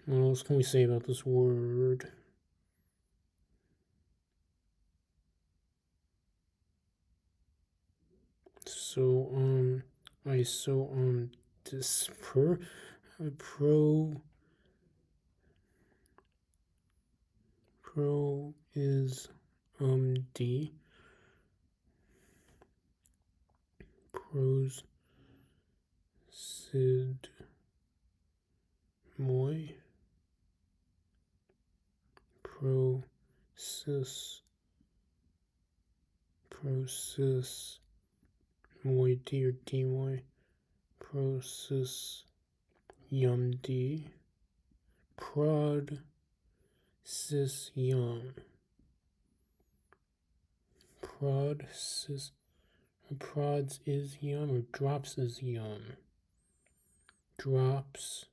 What else can we say about this word? So disper pro is D. Pros sid moy. process, moiety or dy, process, yum d, prod, cis yum, prod, cis, prods is yum, or drops is yum, drops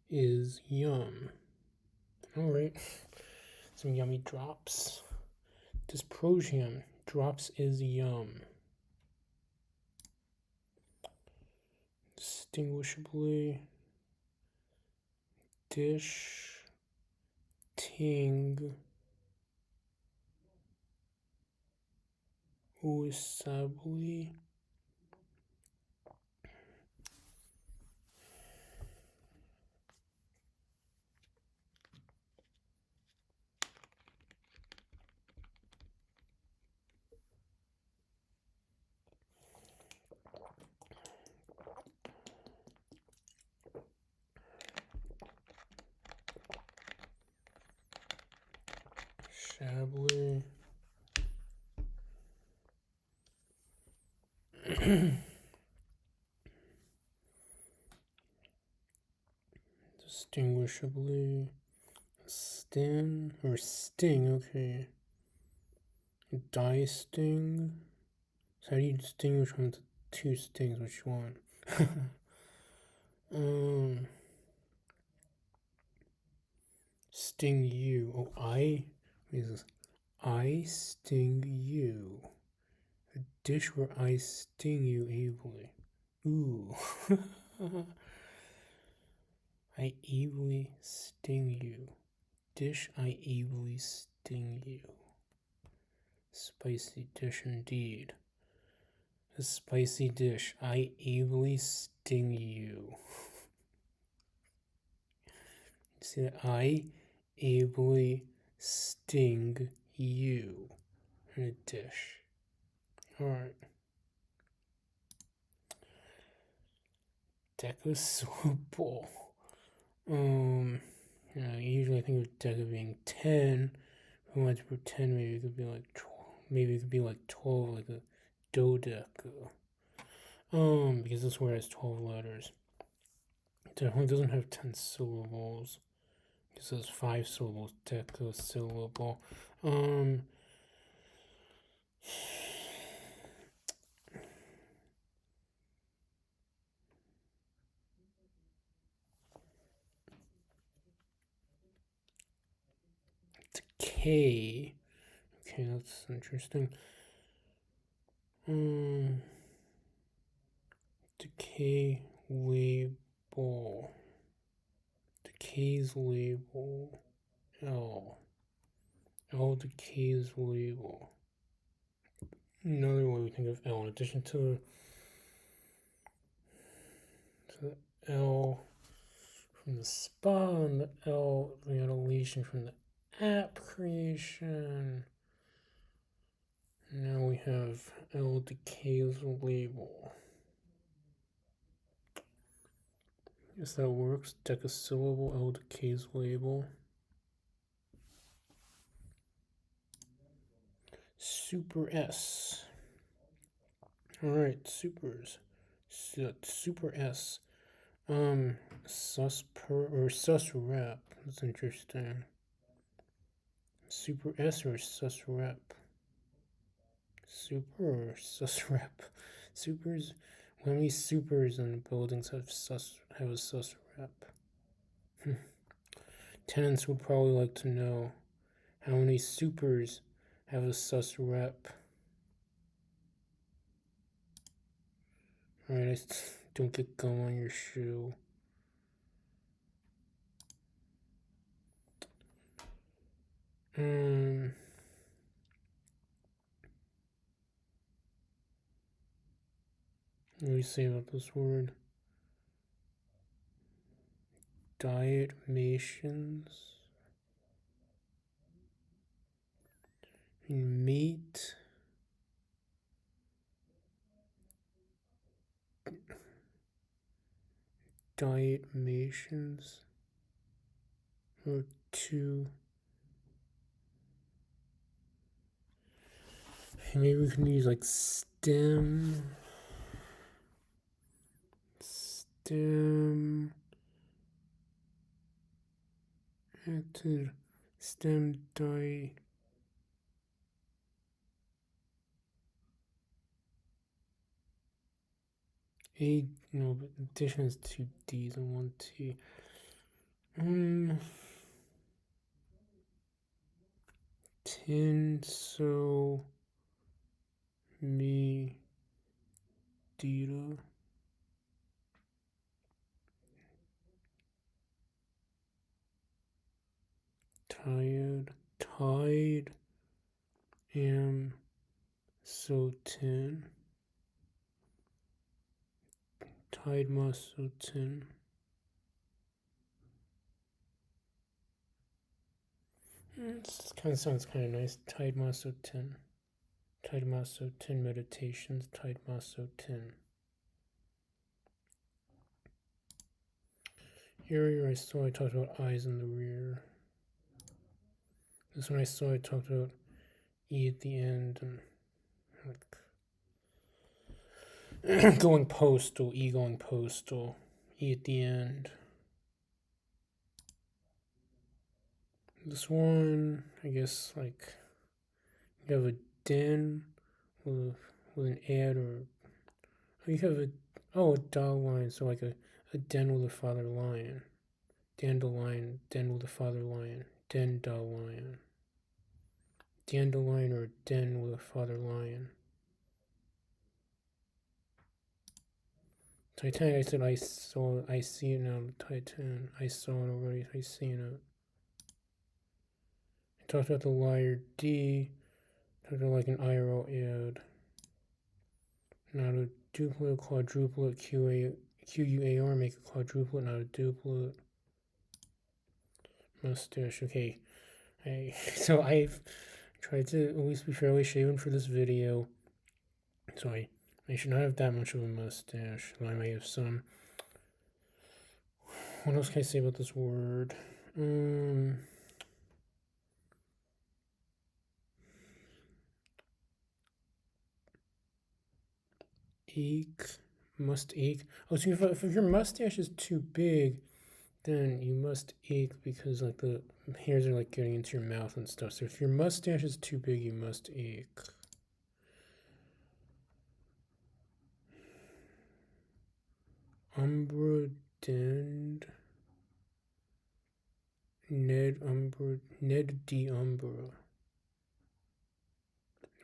is yum. Alright, some yummy drops. Dysprosium, drops is yum. Distinguishably, dish, ting, usably, shably, distinguishably, sting, or sting, okay. Die sting. So how do you distinguish from the two stings? Which one? Sting you. Oh, I sting you. A dish where I sting you ably. Ooh. I ably sting you. Dish I ably sting you. Spicy dish indeed. A spicy dish. I ably sting you. See that? I ably sting you in a dish. Alright. Decasyllable. Usually I think of deca being 10. If we went to pretend, maybe it could be like 12, like a dodeca. Because this word has 12 letters. It definitely doesn't have 10 syllables. It says 5 syllables, decasyllable. Decay. Okay, that's interesting. Decay label. Decay's label. L. L decays label. Another way we think of L, in addition to the L from the spa and the L, the adulation from the app creation. Now we have L decays label. Guess that works. Decasyllable, L decays label. Super S. Alright, supers. Super S. Sus rep. That's interesting. Super S or sus rep? Super or sus rep? Supers? How many supers in buildings have a sus rep? Tenants would probably like to know how many supers have a sus rep. Alright, don't get gum on your shoe. What do we say about this word? Dietmations. Meat. Dietmations. Or two maybe we can use like stem acted stem die. No, but addition is 2 D's and 1 T. Tin so me dita. Tide am so tin. Tide ma so tin. This kind of sounds kind of nice. Tide ma so tin. Tide ma so tin meditations. Tide ma so tin. Here I saw I talked about eyes in the rear. This one I saw I talked about E at the end and like going postal, E going postal, E at the end. This one, I guess, like you have a den with an ad, or you have a dog line, so like a den with a father lion, dandelion, den with a father lion, den dog lion, dandelion or den with a father lion. Titanic, I said I see it now. Titan, I saw it already. I seen it. I talked about the liar D. Talked about like an IRL ad. Not a duplicate, quadruplet, QUAR, make a quadruplet, not a duplet. Mustache, okay. So I've tried to at least be fairly shaven for this video. So I should not have that much of a mustache. Though I may have some. What else can I say about this word? Must ache. Oh, so if your mustache is too big, then you must ache because like the hairs are like getting into your mouth and stuff. So if your mustache is too big, you must ache. Umbra dend. Ned de Umbra.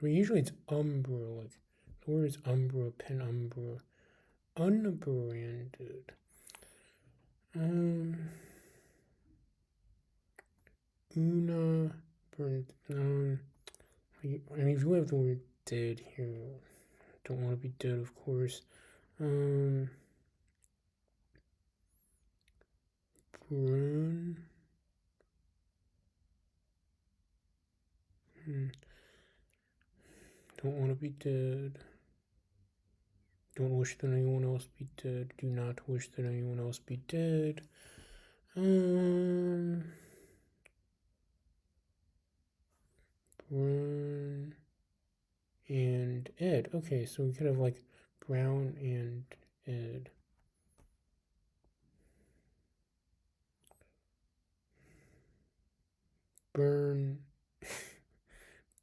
Well, usually it's Umbra, like the word is Umbra, penumbra. Unbranded. Una burned down. I mean, if you have the word dead here, don't want to be dead, of course. Brune. Don't want to be dead. Don't wish that anyone else be dead. Do not wish that anyone else be dead. Brown and Ed. Okay, so we could have like Brown and Ed. Burn.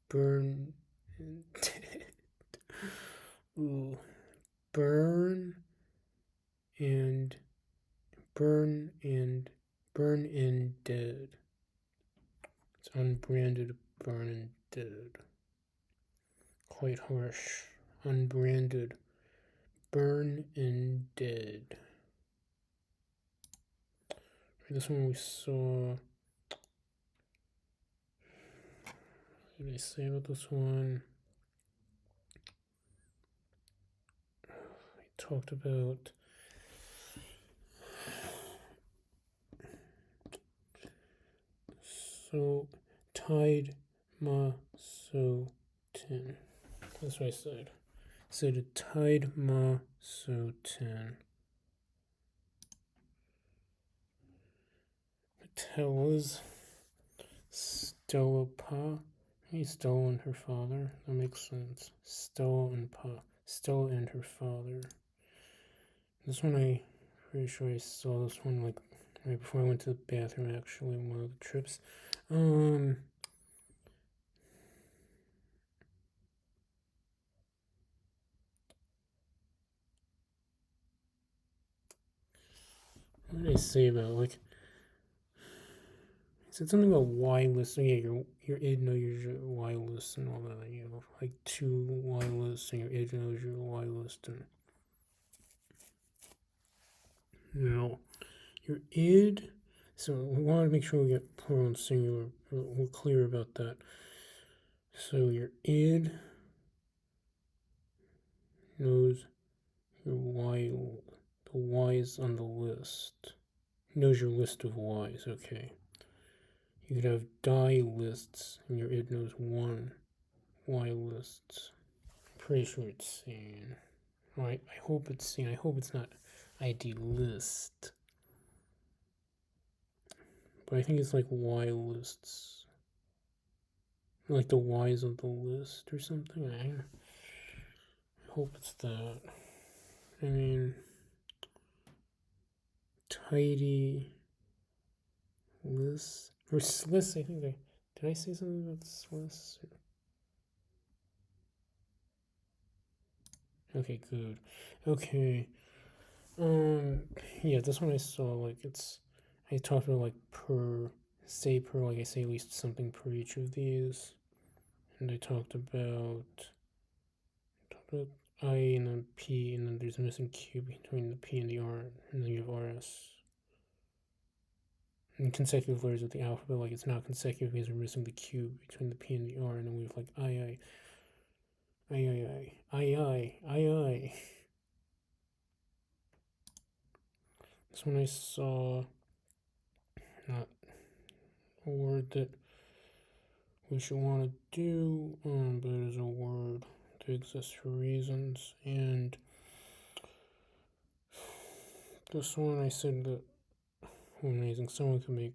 Burn. Ooh. Burn and dead. It's unbranded, burn and dead. Quite harsh. Unbranded, burn and dead. This one we saw. What did I say about this one? I talked about so tide ma so tin. That's what I said. I said tide ma so tin. Patellas Stella pa. Hey, Stella and her father. That makes sense. Stella and her father. This one pretty sure I saw this one like right before I went to the bathroom actually on one of the trips. Um what did I say about like I said something about wireless. So yeah, your id knows your wireless and all that. You know, like two wireless and your id knows your wireless and you know your id. So we want to make sure we get plural and singular. We're clear about that. So your id knows your y, the y's on the list. Knows your list of y's. Okay. You could have die lists, and your id knows one y lists. I'm pretty sure it's seen. Right? I hope it's seen. I hope it's not ID list. But I think it's like y lists. Like the y's of the list or something. I hope it's that. I mean, tidy list. Or sliss, I think I. Did I say something about sliss? Okay, good. Okay. Um, yeah, this one I saw like I talked about like like I say at least something per each of these, and I talked about I and then P, and then there's a missing Q between the P and the R, and then you have RS. And consecutive letters of the alphabet, like it's not consecutive because we're missing the Q between the P and the R, and then we have like I. This one I saw not a word that we should want to do, but it is a word that exists for reasons. And this one I said that amazing someone could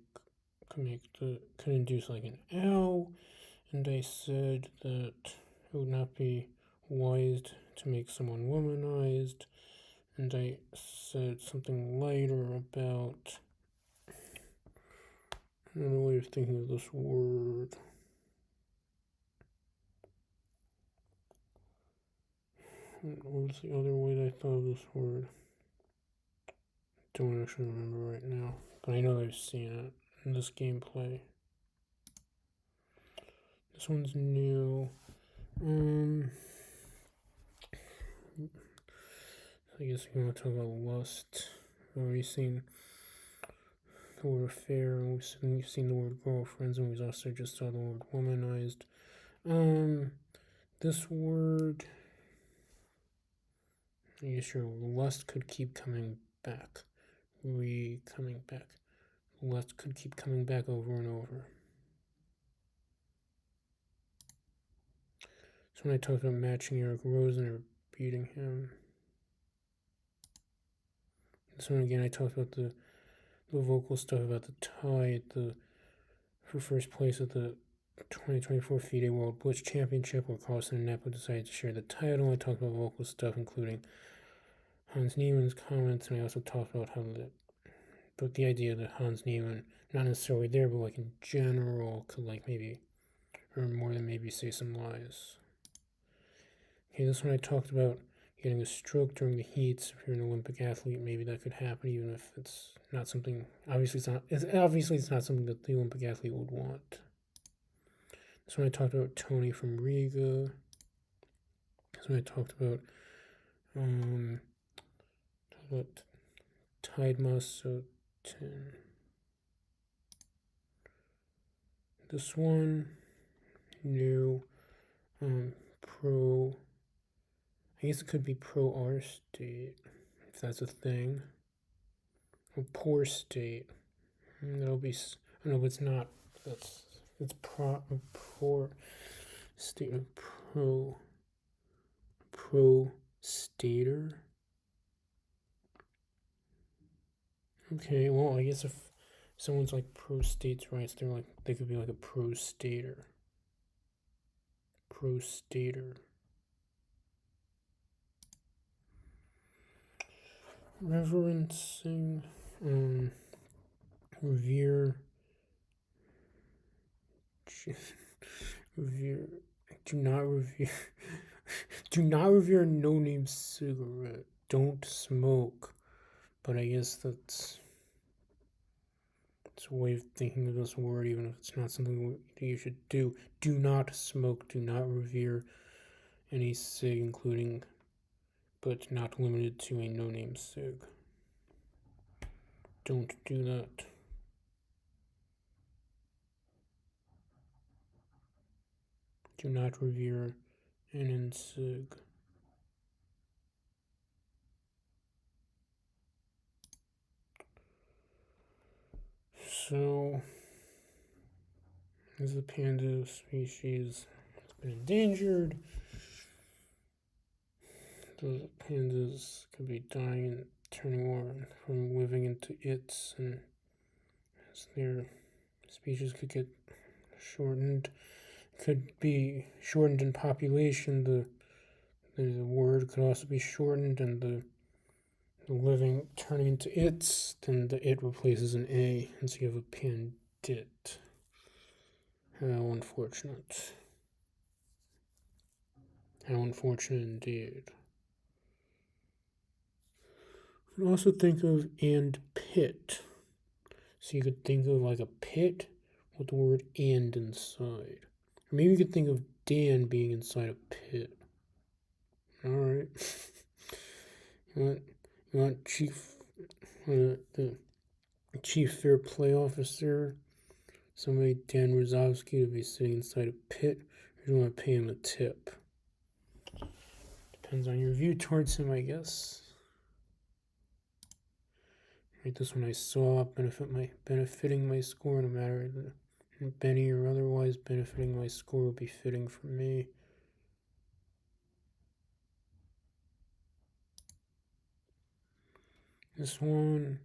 induce like an L, and I said that it would not be wise to make someone womanized, and I said something later about another way of thinking of this word. What was the other way that I thought of this word? Don't actually remember right now, but I know I've seen it in this gameplay. This one's new. I guess we want to talk about lust. We've already seen the word affair, and we've seen the word girlfriends, and we've also just saw the word womanized. This word, I guess your lust could keep coming back, coming back. Lust could keep coming back over and over. So when I talked about matching Eric Rosen or beating him, this one again I talked about the vocal stuff about the tie for first place at the 2024 FIDE World Blitz Championship, where Carlson and Nepo decided to share the title. I talked about vocal stuff, including Hans Niemann's comments, and I also talked about the idea that Hans Niemann, not necessarily there, but like in general, could like maybe, or more than maybe, say some lies. Okay, this one I talked about getting a stroke during the heats. If you're an Olympic athlete, maybe that could happen, even if it's not something. Obviously, it's not something that the Olympic athlete would want. This one I talked about Tony from Riga. This one I talked about Tide Sotin. This one new pro. I guess it could be pro R state if that's a thing. Or poor state. That'll be. No, it's not. It's poor state. Pro stater. Okay, well, I guess if someone's like pro states' rights, they could be like a pro stater. Prostator. Reverencing, revere, revere, do not revere, do not revere a no-name cigarette. Don't smoke. But I guess that's a way of thinking of this word, even if it's not something that you should do. Do not smoke. Do not revere any cig, including, but not limited to, a no-name cig. Don't do that. Do not revere an incig. So, as the panda species has been endangered, the pandas could be dying and turning more from living into its, and as their species could get shortened, could be shortened in population, the word could also be shortened, and the living turning into its, then the it replaces an A, and so you have a pandit. How unfortunate. How unfortunate indeed. You can also think of and pit. So you could think of like a pit with the word and inside. Or maybe you could think of Dan being inside a pit. Alright. you want the chief fair play officer, somebody Dan Rozovsky, to be sitting inside a pit, or do you want to pay him a tip? Depends on your view towards him, I guess. Right, this one I saw benefiting my score, no matter Benny or otherwise, benefiting my score would be fitting for me. This one,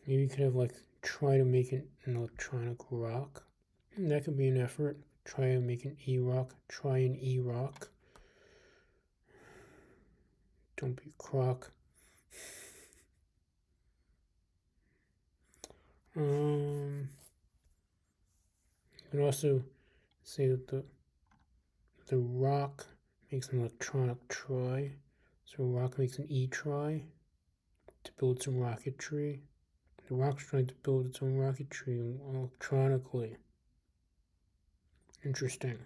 maybe you could have like try to make it an electronic rock. That could be an effort. Try to make an E-rock. Try an E-rock. Don't be croc. You can also say that the rock makes an electronic try. So rock makes an E-try to build some rocketry. The rock's trying to build its own rocketry electronically. Interesting.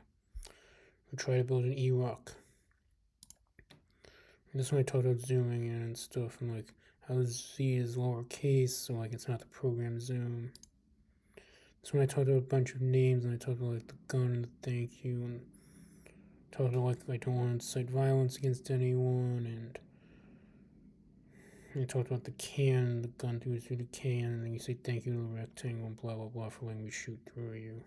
We try to build an E-rock. This one I talked about zooming in and stuff, and like how Z is lowercase, so like it's not the program zoom. This one I talked about a bunch of names, and I talked about like the gun and the thank you, and talked about like I don't want to incite violence against anyone, and I talked about the can, and the gun goes through the can, and then you say thank you to the rectangle, and blah blah blah for letting me shoot through you.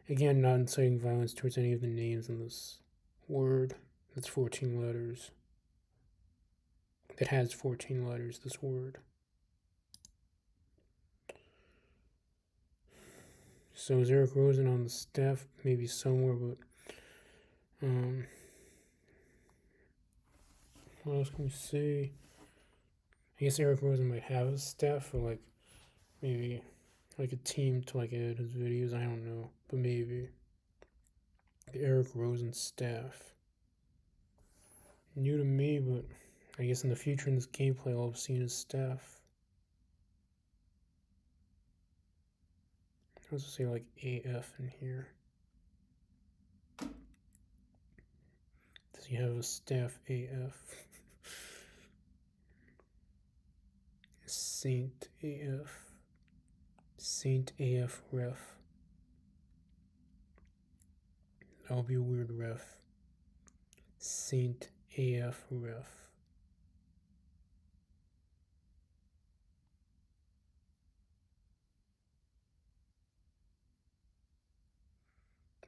Again, not inciting violence towards any of the names in this word. That's 14 letters. That has 14 letters, this word. So is Eric Rosen on the staff? Maybe somewhere, but what else can we say? I guess Eric Rosen might have a staff, or like maybe like a team to like edit his videos. I don't know, but maybe the Eric Rosen staff. New to me, but I guess in the future in this gameplay I'll have seen his staff. Let's say like AF in here. Does he have a staff AF? Saint AF. Saint AF ref. That would be a weird ref. Saint AF ref.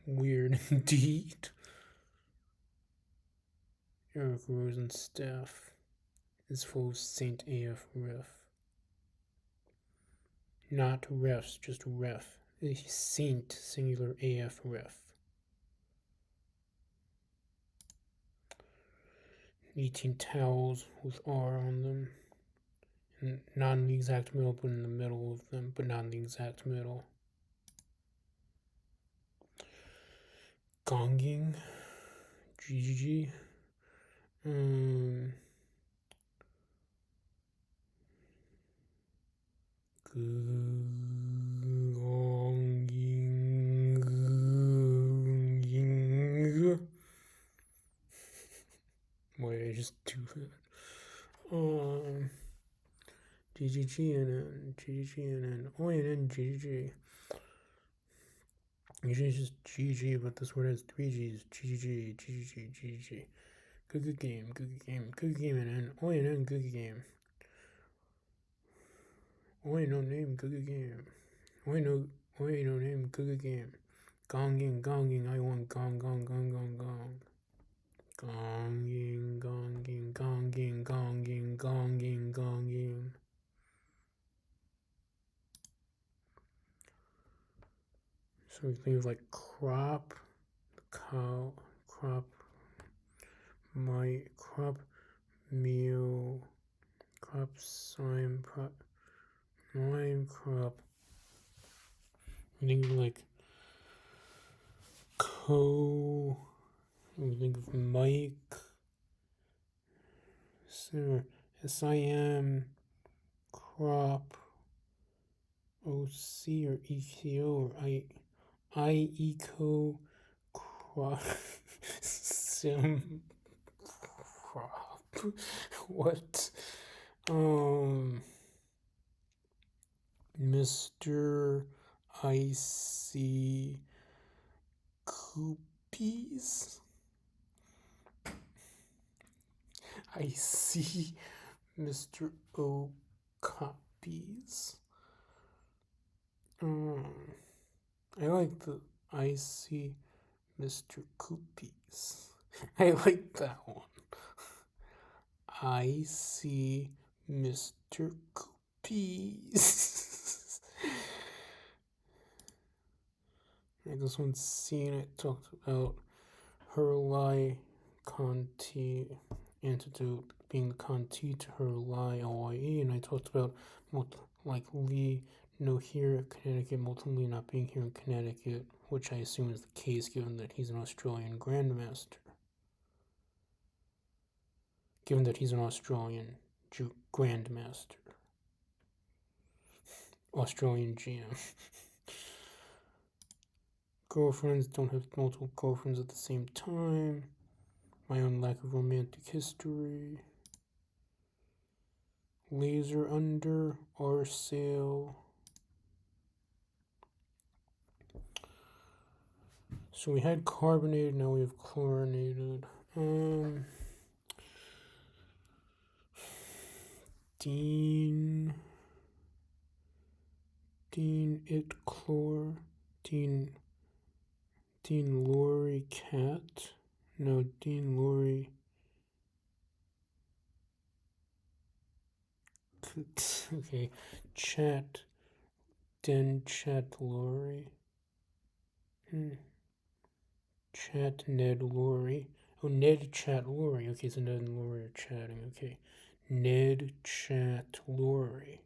Weird indeed. Eric Rosen's staff is full of Saint AF ref. Not refs, just ref. Saint singular AF ref. 18 towels with R on them. And not in the exact middle, but in the middle of them, but not in the exact middle. Gonging. GGG. Wait, I just do that. GGGNN, GGGNN, ONN, GGG. Usually it's just GG, but this word has 3 G's. GGG, GGG, GGG. Good game, NN, ONN, good game. No name, good game. No name, good game. Gonging, I want gong. Gonging. So we think of like crop, cow, crop, crop, meal, crop, slime, lime, crop. We think of like we think of Mike, SIM, crop, OC or ECO or eco, crop, sim, crop. What? Mr. Icy Coopies. I see Mr. O copies. I like the I see Mr. Coopies. I like that one. I see Mr. Coopies. This one's scene I talked about Herli Conti antidote being the Conti to Herli LYE, and I talked about like Lee no here Connecticut, Molten Lee not being here in Connecticut, which I assume is the case given that he's an Australian Grandmaster. Given that he's an Australian Grandmaster. Australian GM. Girlfriends, don't have multiple girlfriends at the same time. My own lack of romantic history. Laser under our sail. So we had carbonated, now we have chlorinated. Dean it chlor. Dean Lori cat. No, Dean Lori. Okay, chat Lori. Chat Ned Lori. Oh, Ned chat Lori. Okay, so Ned and Lori are chatting. Okay, Ned chat Lori.